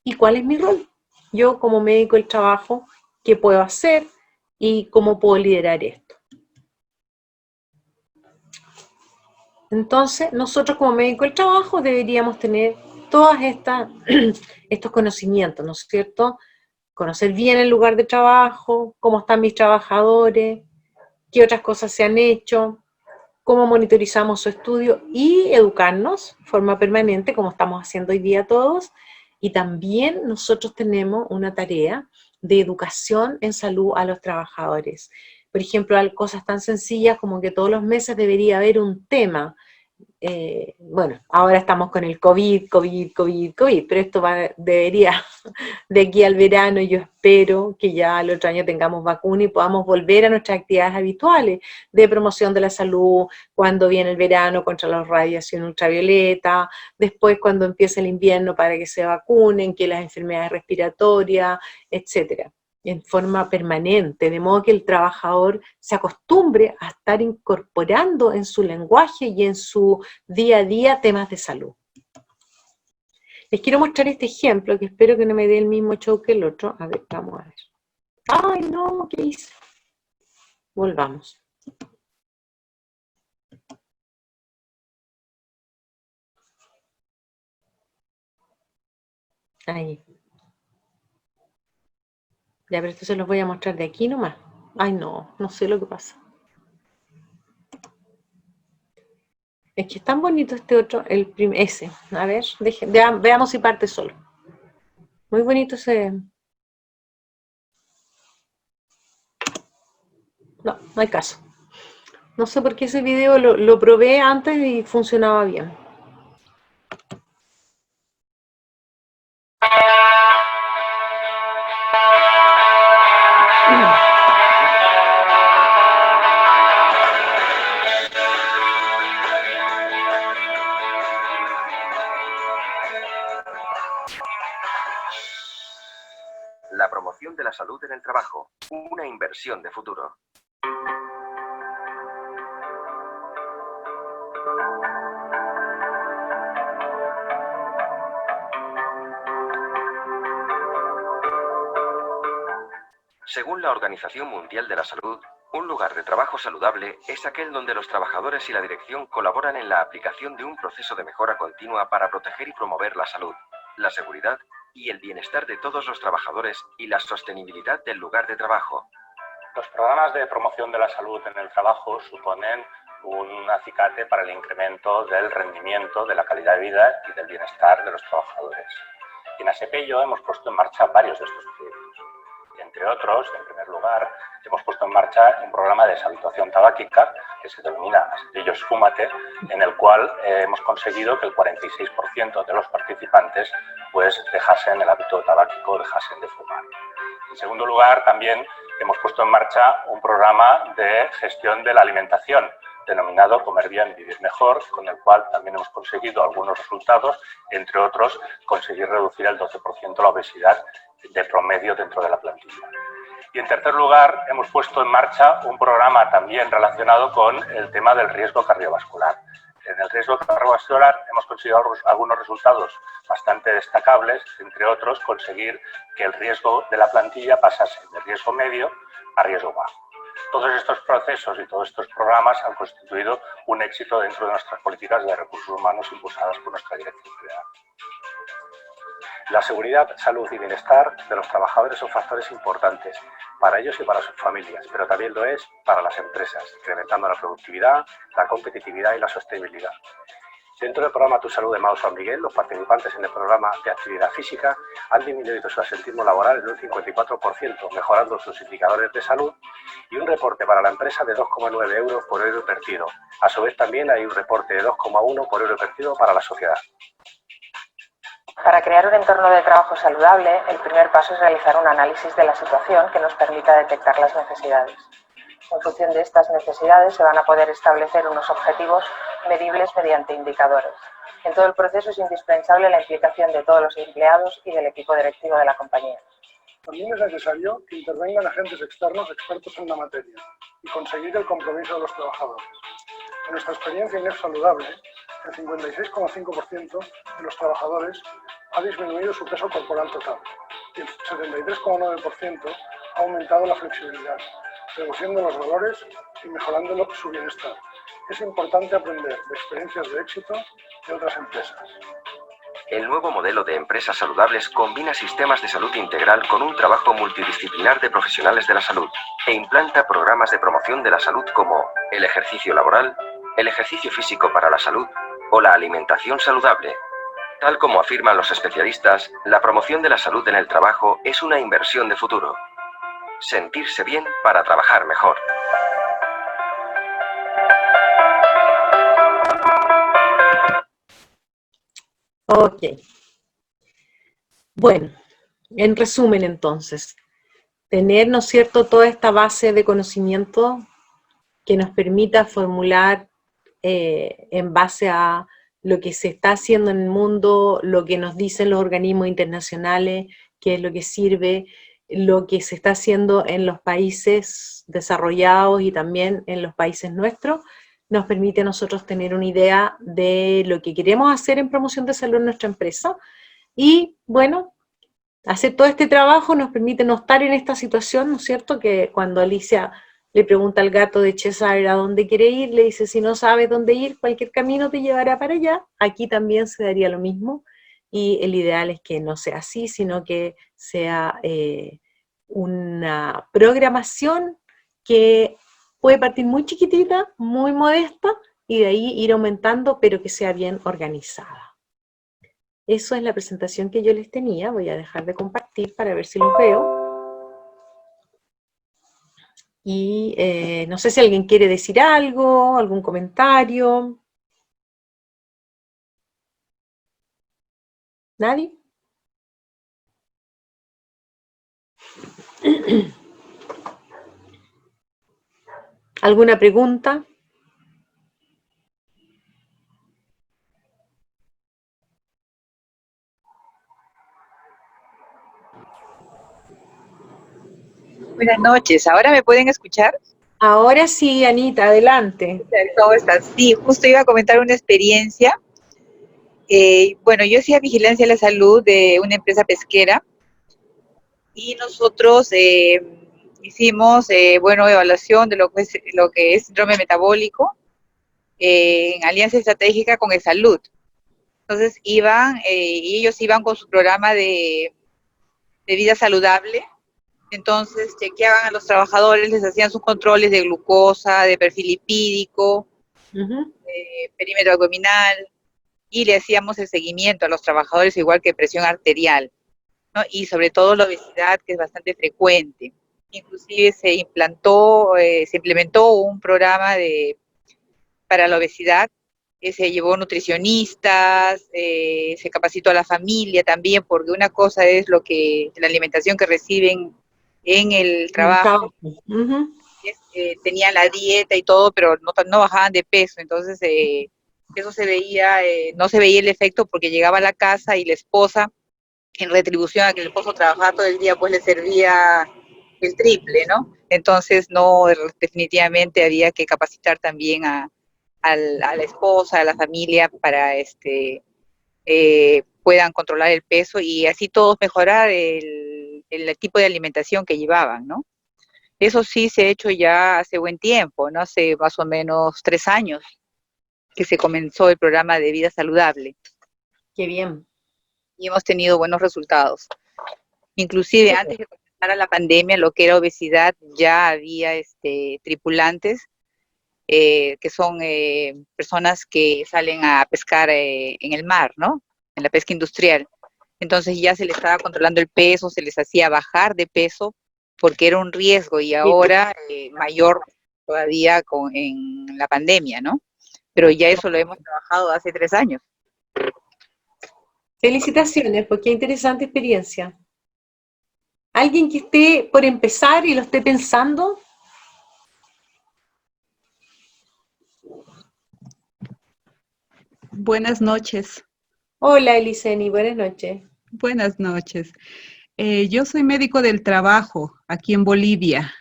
¿Y cuál es mi rol? Yo como médico del trabajo, ¿qué puedo hacer y cómo puedo liderar esto? Entonces, nosotros como médico del trabajo deberíamos tener todos estos conocimientos, ¿no es cierto? Conocer bien el lugar de trabajo, cómo están mis trabajadores, qué otras cosas se han hecho, cómo monitorizamos su estudio y educarnos de forma permanente, como estamos haciendo hoy día todos. Y también nosotros tenemos una tarea de educación en salud a los trabajadores. Por ejemplo, cosas tan sencillas como que todos los meses debería haber un tema. Bueno, ahora estamos con el COVID, pero esto debería, de aquí al verano, yo espero que ya el otro año tengamos vacuna y podamos volver a nuestras actividades habituales de promoción de la salud, cuando viene el verano contra la radiación ultravioleta, después cuando empiece el invierno para que se vacunen, que las enfermedades respiratorias, etcétera, en forma permanente, de modo que el trabajador se acostumbre a estar incorporando en su lenguaje y en su día a día temas de salud. Les quiero mostrar este ejemplo, que espero que no me dé el mismo show que el otro. A ver, vamos a ver. ¡Ay, no! ¿Qué hice? Volvamos. Ahí. Ya, pero esto se los voy a mostrar de aquí nomás. Ay, no, no sé lo que pasa. Es que es tan bonito este otro, ese. A ver, veamos si parte solo. Muy bonito ese. No, no hay caso. No sé por qué ese video lo probé antes y funcionaba bien. La promoción de la salud en el trabajo, una inversión de futuro. Según la Organización Mundial de la Salud, un lugar de trabajo saludable es aquel donde los trabajadores y la dirección colaboran en la aplicación de un proceso de mejora continua para proteger y promover la salud, la seguridad y el bienestar de todos los trabajadores y la sostenibilidad del lugar de trabajo. Los programas de promoción de la salud en el trabajo suponen un acicate para el incremento del rendimiento, de la calidad de vida y del bienestar de los trabajadores. Y en ASEPELLO hemos puesto en marcha varios de estos proyectos. Entre otros, en primer lugar, hemos puesto en marcha un programa de deshabituación tabáquica que se denomina Ellos Fúmate, en el cual hemos conseguido que el 46% de los participantes pues dejasen el hábito tabáquico, dejasen de fumar. En segundo lugar, también hemos puesto en marcha un programa de gestión de la alimentación denominado Comer Bien, Vivir Mejor, con el cual también hemos conseguido algunos resultados, entre otros, conseguir reducir el 12% la obesidad de promedio dentro de la plantilla. Y en tercer lugar, hemos puesto en marcha un programa también relacionado con el tema del riesgo cardiovascular. En el riesgo cardiovascular hemos conseguido algunos resultados bastante destacables, entre otros, conseguir que el riesgo de la plantilla pasase de riesgo medio a riesgo bajo. Todos estos procesos y todos estos programas han constituido un éxito dentro de nuestras políticas de recursos humanos impulsadas por nuestra Dirección General. La seguridad, salud y bienestar de los trabajadores son factores importantes para ellos y para sus familias, pero también lo es para las empresas, incrementando la productividad, la competitividad y la sostenibilidad. Dentro del programa Tu Salud de Mao San Miguel, los participantes en el programa de actividad física han disminuido su absentismo laboral en un 54%, mejorando sus indicadores de salud, y un reporte para la empresa de 2,9 euros por euro invertido. A su vez, también hay un reporte de 2,1 por euro invertido para la sociedad. Para crear un entorno de trabajo saludable, el primer paso es realizar un análisis de la situación que nos permita detectar las necesidades. En función de estas necesidades se van a poder establecer unos objetivos medibles mediante indicadores. En todo el proceso es indispensable la implicación de todos los empleados y del equipo directivo de la compañía. También es necesario que intervengan agentes externos expertos en la materia y conseguir el compromiso de los trabajadores. En nuestra experiencia en INEF Saludable, el 56,5% de los trabajadores ha disminuido su peso corporal total y el 73,9% ha aumentado la flexibilidad, reduciendo los dolores y mejorando su bienestar. Es importante aprender de experiencias de éxito de otras empresas. El nuevo modelo de empresas saludables combina sistemas de salud integral con un trabajo multidisciplinar de profesionales de la salud e implanta programas de promoción de la salud como el ejercicio laboral, el ejercicio físico para la salud o la alimentación saludable. Tal como afirman los especialistas, la promoción de la salud en el trabajo es una inversión de futuro. Sentirse bien para trabajar mejor. Ok. Bueno, en resumen entonces, tener, ¿no es cierto?, toda esta base de conocimiento que nos permita formular en base a lo que se está haciendo en el mundo, lo que nos dicen los organismos internacionales, qué es lo que sirve, lo que se está haciendo en los países desarrollados y también en los países nuestros, nos permite a nosotros tener una idea de lo que queremos hacer en promoción de salud en nuestra empresa. Y bueno, hacer todo este trabajo nos permite no estar en esta situación, ¿no es cierto?, que cuando Alicia le pregunta al gato de Cheshire a dónde quiere ir, le dice, si no sabes dónde ir, cualquier camino te llevará para allá. Aquí también se daría lo mismo, y el ideal es que no sea así, sino que sea una programación que puede partir muy chiquitita, muy modesta, y de ahí ir aumentando, pero que sea bien organizada. Eso es la presentación que yo les tenía. Voy a dejar de compartir para ver si los veo. Y no sé si alguien quiere decir algo, algún comentario. ¿Nadie? ¿Alguna pregunta? Buenas noches, ¿ahora me pueden escuchar? Ahora sí, Anita, adelante. ¿Cómo estás? Sí, justo iba a comentar una experiencia. Bueno, yo hacía vigilancia de la salud de una empresa pesquera y nosotros hicimos, evaluación de lo que es síndrome metabólico en alianza estratégica con Salud. Entonces y ellos iban con su programa de vida saludable. Entonces chequeaban a los trabajadores, les hacían sus controles de glucosa, de perfil lipídico, de perímetro abdominal, y le hacíamos el seguimiento a los trabajadores igual que presión arterial. ¿no? Y sobre todo la obesidad, que es bastante frecuente. Inclusive se implementó un programa para la obesidad, que se llevó nutricionistas, se capacitó a la familia también, porque una cosa es la alimentación que reciben en el trabajo, tenían la dieta y todo, pero no bajaban de peso, entonces eso se veía, no se veía el efecto porque llegaba a la casa y la esposa, en retribución a que el esposo trabajaba todo el día, pues le servía el triple, ¿no? Entonces, no, definitivamente había que capacitar también a la esposa, a la familia, para puedan controlar el peso y así todos mejorar el tipo de alimentación que llevaban, ¿no? Eso sí se ha hecho ya hace buen tiempo, ¿no? Hace más o menos 3 años que se comenzó el programa de vida saludable. Qué bien. Y hemos tenido buenos resultados. Inclusive antes de comenzar la pandemia, lo que era obesidad, ya había tripulantes que son personas que salen a pescar en el mar, ¿no? En la pesca industrial. Entonces ya se les estaba controlando el peso, se les hacía bajar de peso porque era un riesgo y ahora mayor todavía en la pandemia, ¿no? Pero ya eso lo hemos trabajado hace 3 años. Felicitaciones, porque qué interesante experiencia. ¿Alguien que esté por empezar y lo esté pensando? Buenas noches. Hola, Eliseni, buenas noches. Buenas noches. Yo soy médico del trabajo aquí en Bolivia.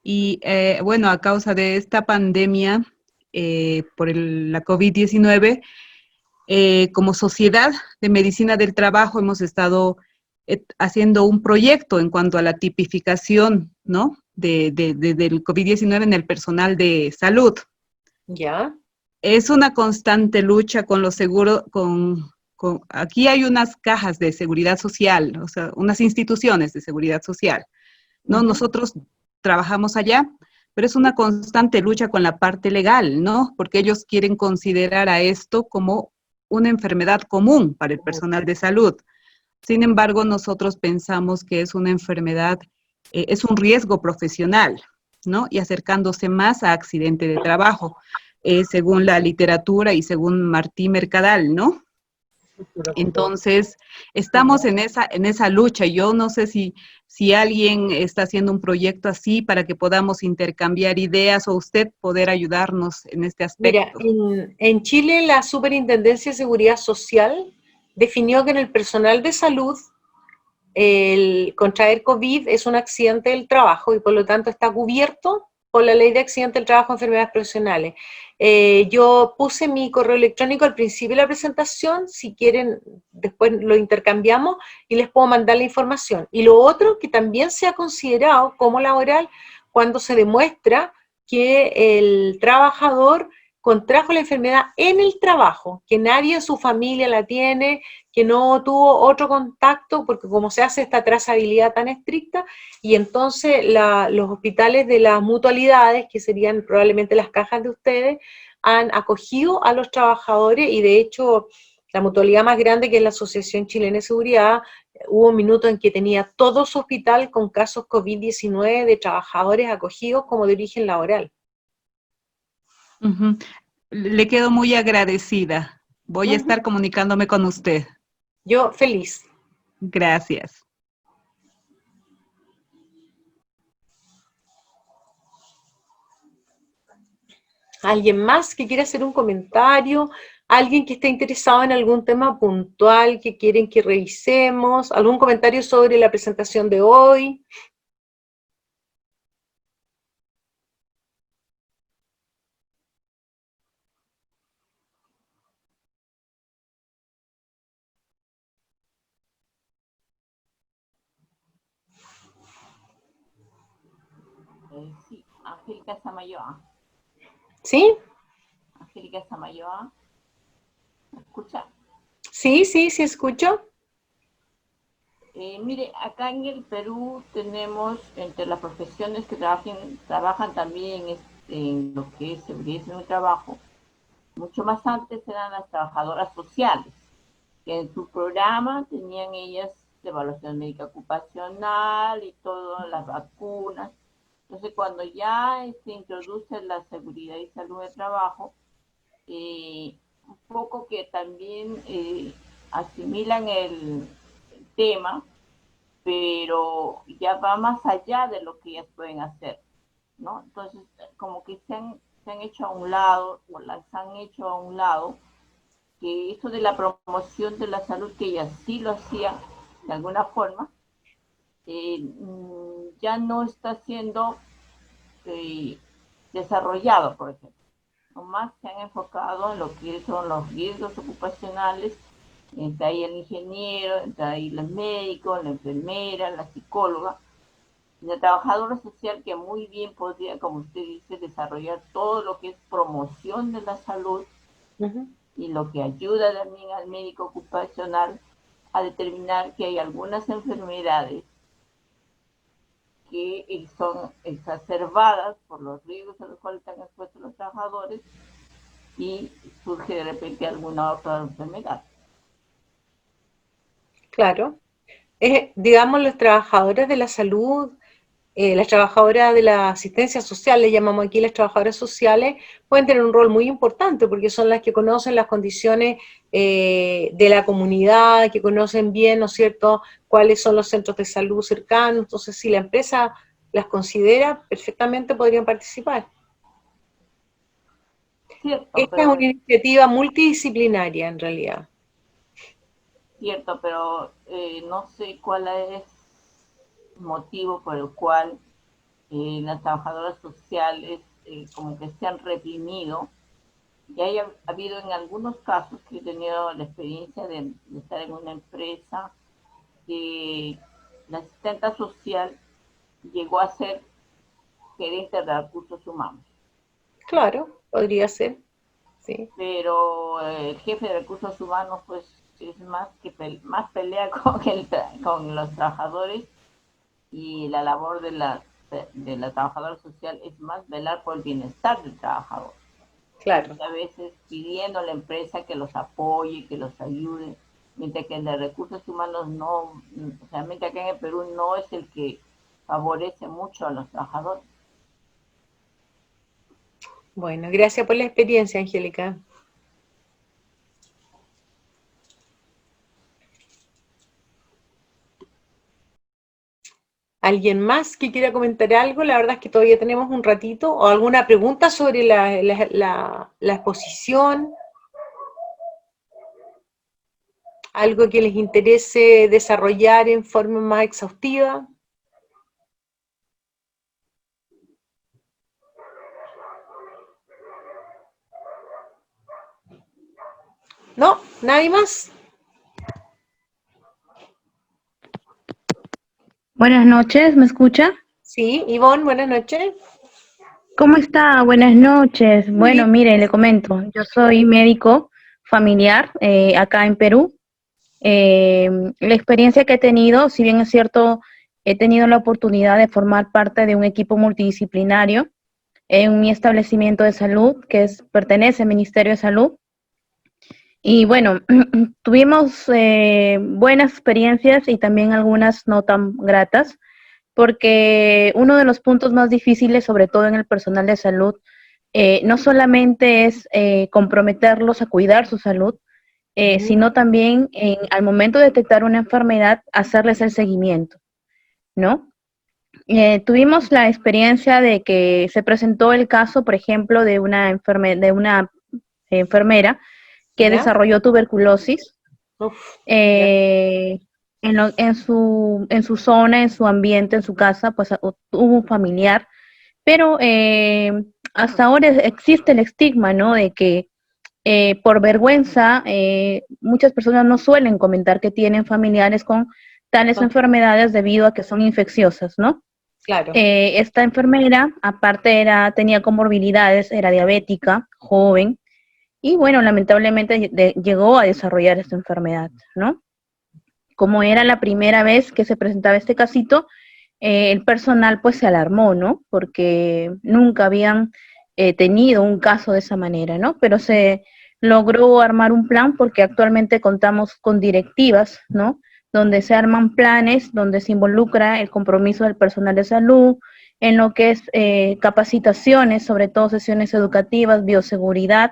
Y bueno, a causa de esta pandemia por la COVID-19, como Sociedad de Medicina del Trabajo hemos estado haciendo un proyecto en cuanto a la tipificación, ¿no? del COVID-19 en el personal de salud. Ya. Es una constante lucha con los seguros, aquí hay unas cajas de seguridad social, o sea, unas instituciones de seguridad social, ¿no? Nosotros trabajamos allá, pero es una constante lucha con la parte legal, ¿no? Porque ellos quieren considerar a esto como una enfermedad común para el personal de salud. Sin embargo, nosotros pensamos que es una enfermedad, es un riesgo profesional, ¿no? Y acercándose más a accidente de trabajo, según la literatura y según Martí Mercadal, ¿no? Entonces, estamos en esa lucha. Yo no sé si alguien está haciendo un proyecto así para que podamos intercambiar ideas o usted poder ayudarnos en este aspecto. Mira, en Chile la Superintendencia de Seguridad Social definió que en el personal de salud el contraer COVID es un accidente del trabajo y por lo tanto está cubierto por la Ley de Accidentes del Trabajo y Enfermedades Profesionales. Yo puse mi correo electrónico al principio de la presentación, si quieren después lo intercambiamos y les puedo mandar la información. Y lo otro que también se ha considerado como laboral cuando se demuestra que el trabajador contrajo la enfermedad en el trabajo, que nadie en su familia la tiene, que no tuvo otro contacto, porque como se hace esta trazabilidad tan estricta, y entonces los hospitales de las mutualidades, que serían probablemente las cajas de ustedes, han acogido a los trabajadores y de hecho la mutualidad más grande, que es la Asociación Chilena de Seguridad, hubo un minuto en que tenía todo su hospital con casos COVID-19 de trabajadores acogidos como de origen laboral. Le quedo muy agradecida. Voy a estar comunicándome con usted. Yo feliz. Gracias. ¿Alguien más que quiera hacer un comentario? ¿Alguien que esté interesado en algún tema puntual que quieren que revisemos? ¿Algún comentario sobre la presentación de hoy? Sí, Angélica Samayoa. ¿Sí? Angélica Samayoa. ¿Me escucha? Sí, escucho. Mire, acá en el Perú tenemos entre las profesiones que trabajan también en lo que es seguridad en el trabajo, mucho más antes eran las trabajadoras sociales. que en su programa tenían ellas evaluación médica ocupacional y todas las vacunas. Entonces, cuando ya se introduce la seguridad y salud de trabajo, un poco que también asimilan el tema, pero ya va más allá de lo que ellas pueden hacer, ¿no? Entonces, como que se han hecho a un lado, o las han hecho a un lado, que eso de la promoción de la salud, que ellas sí lo hacían de alguna forma, ya no está siendo desarrollado, por ejemplo. Nomás se han enfocado en lo que son los riesgos ocupacionales. Está ahí el ingeniero, está ahí el médico, la enfermera, la psicóloga, y la trabajadora social, que muy bien podría, como usted dice, desarrollar todo lo que es promoción de la salud y lo que ayuda también al médico ocupacional a determinar que hay algunas enfermedades que son exacerbadas por los riesgos a los cuales están expuestos los trabajadores y surge de repente alguna otra enfermedad. Claro. Digamos, las trabajadoras de la salud, las trabajadoras de la asistencia social, le llamamos aquí las trabajadoras sociales, pueden tener un rol muy importante porque son las que conocen las condiciones de la comunidad, que conocen bien, ¿no es cierto?, cuáles son los centros de salud cercanos. Entonces, si la empresa las considera, perfectamente podrían participar. Cierto, Esta es una iniciativa multidisciplinaria, en realidad. Cierto, pero no sé cuál es el motivo por el cual las trabajadoras sociales como que se han reprimido. Y haya habido en algunos casos que he tenido la experiencia de estar en una empresa que la asistenta social llegó a ser gerente de recursos humanos. Claro, podría ser, sí. Pero el jefe de recursos humanos, pues, es más pelea con los trabajadores, y la labor de la trabajadora social es más velar por el bienestar del trabajador. Claro. Y a veces pidiendo a la empresa que los apoye, que los ayude, mientras que el de recursos humanos no, realmente acá en el Perú no es el que favorece mucho a los trabajadores. Bueno, gracias por la experiencia, Angélica. ¿Alguien más que quiera comentar algo? La verdad es que todavía tenemos un ratito. ¿O alguna pregunta sobre la exposición? ¿Algo que les interese desarrollar en forma más exhaustiva? ¿No? ¿Nadie más? Buenas noches, ¿me escucha? Sí, Ivonne, buenas noches. ¿Cómo está? Buenas noches. Bueno, mire, le comento, yo soy médico familiar acá en Perú. La experiencia que he tenido, si bien es cierto, he tenido la oportunidad de formar parte de un equipo multidisciplinario en mi establecimiento de salud, pertenece al Ministerio de Salud. Y bueno, tuvimos buenas experiencias y también algunas no tan gratas, porque uno de los puntos más difíciles, sobre todo en el personal de salud, no solamente es comprometerlos a cuidar su salud, sino también al momento de detectar una enfermedad, hacerles el seguimiento, ¿no? Tuvimos la experiencia de que se presentó el caso, por ejemplo, de una enfermera que desarrolló tuberculosis en su zona, en su ambiente, en su casa, pues tuvo un familiar, pero hasta ahora existe el estigma, ¿no?, de que por vergüenza muchas personas no suelen comentar que tienen familiares con tales enfermedades debido a que son infecciosas, ¿no? Claro. Esta enfermera, aparte tenía comorbilidades, era diabética, joven, y bueno, lamentablemente llegó a desarrollar esta enfermedad, ¿no? Como era la primera vez que se presentaba este casito, el personal pues se alarmó, ¿no? Porque nunca habían tenido un caso de esa manera, ¿no? Pero se logró armar un plan porque actualmente contamos con directivas, ¿no? Donde se arman planes, donde se involucra el compromiso del personal de salud, en lo que es capacitaciones, sobre todo sesiones educativas, bioseguridad,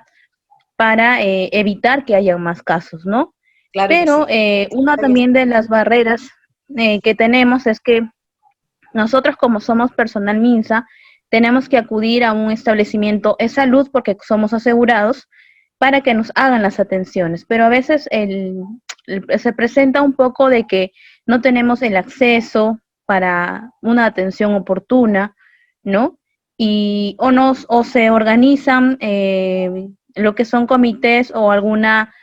para evitar que haya más casos, ¿no? Claro que Pero sí. una también de las barreras que tenemos es que nosotros como somos personal MINSA, tenemos que acudir a un establecimiento de salud porque somos asegurados para que nos hagan las atenciones, pero a veces se presenta un poco de que no tenemos el acceso para una atención oportuna, ¿no? O se organizan lo que son comités o alguna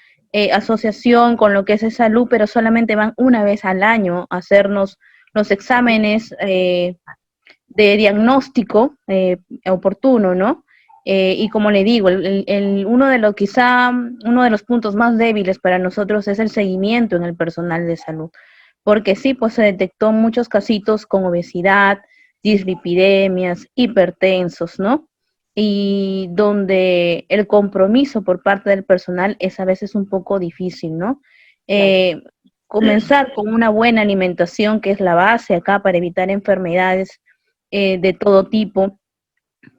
asociación con lo que es de salud, pero solamente van una vez al año a hacernos los exámenes de diagnóstico oportuno, ¿no? Y como le digo, uno de los puntos más débiles para nosotros es el seguimiento en el personal de salud, porque sí, pues se detectó muchos casitos con obesidad, dislipidemias, hipertensos, ¿no? Y donde el compromiso por parte del personal es a veces un poco difícil, ¿no? Comenzar con una buena alimentación, que es la base acá para evitar enfermedades de todo tipo,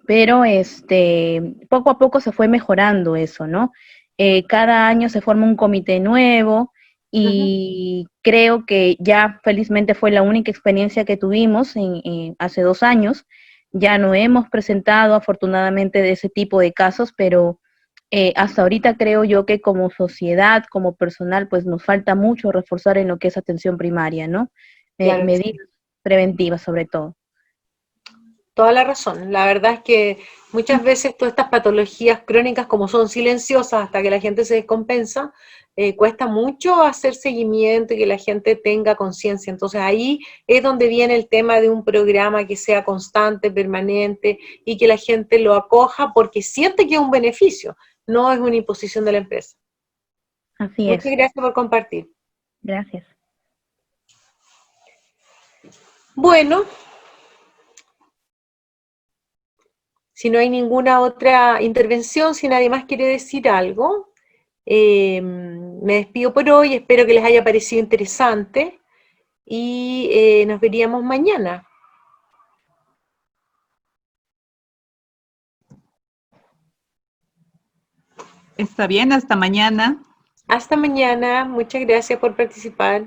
pero poco a poco se fue mejorando eso, ¿no? Cada año se forma un comité nuevo y creo que ya felizmente fue la única experiencia que tuvimos hace 2 años. Ya no hemos presentado afortunadamente de ese tipo de casos, pero hasta ahorita creo yo que como sociedad, como personal, pues nos falta mucho reforzar en lo que es atención primaria, ¿no? Claro que sí. Medidas preventivas sobre todo. Toda la razón. La verdad es que muchas veces todas estas patologías crónicas, como son silenciosas hasta que la gente se descompensa, cuesta mucho hacer seguimiento y que la gente tenga conciencia. Entonces ahí es donde viene el tema de un programa que sea constante, permanente y que la gente lo acoja porque siente que es un beneficio, no es una imposición de la empresa. Así es. Muchas gracias por compartir. Gracias. Bueno, si no hay ninguna otra intervención, si nadie más quiere decir algo, me despido por hoy, espero que les haya parecido interesante y nos veríamos mañana. Está bien, hasta mañana. Hasta mañana, muchas gracias por participar.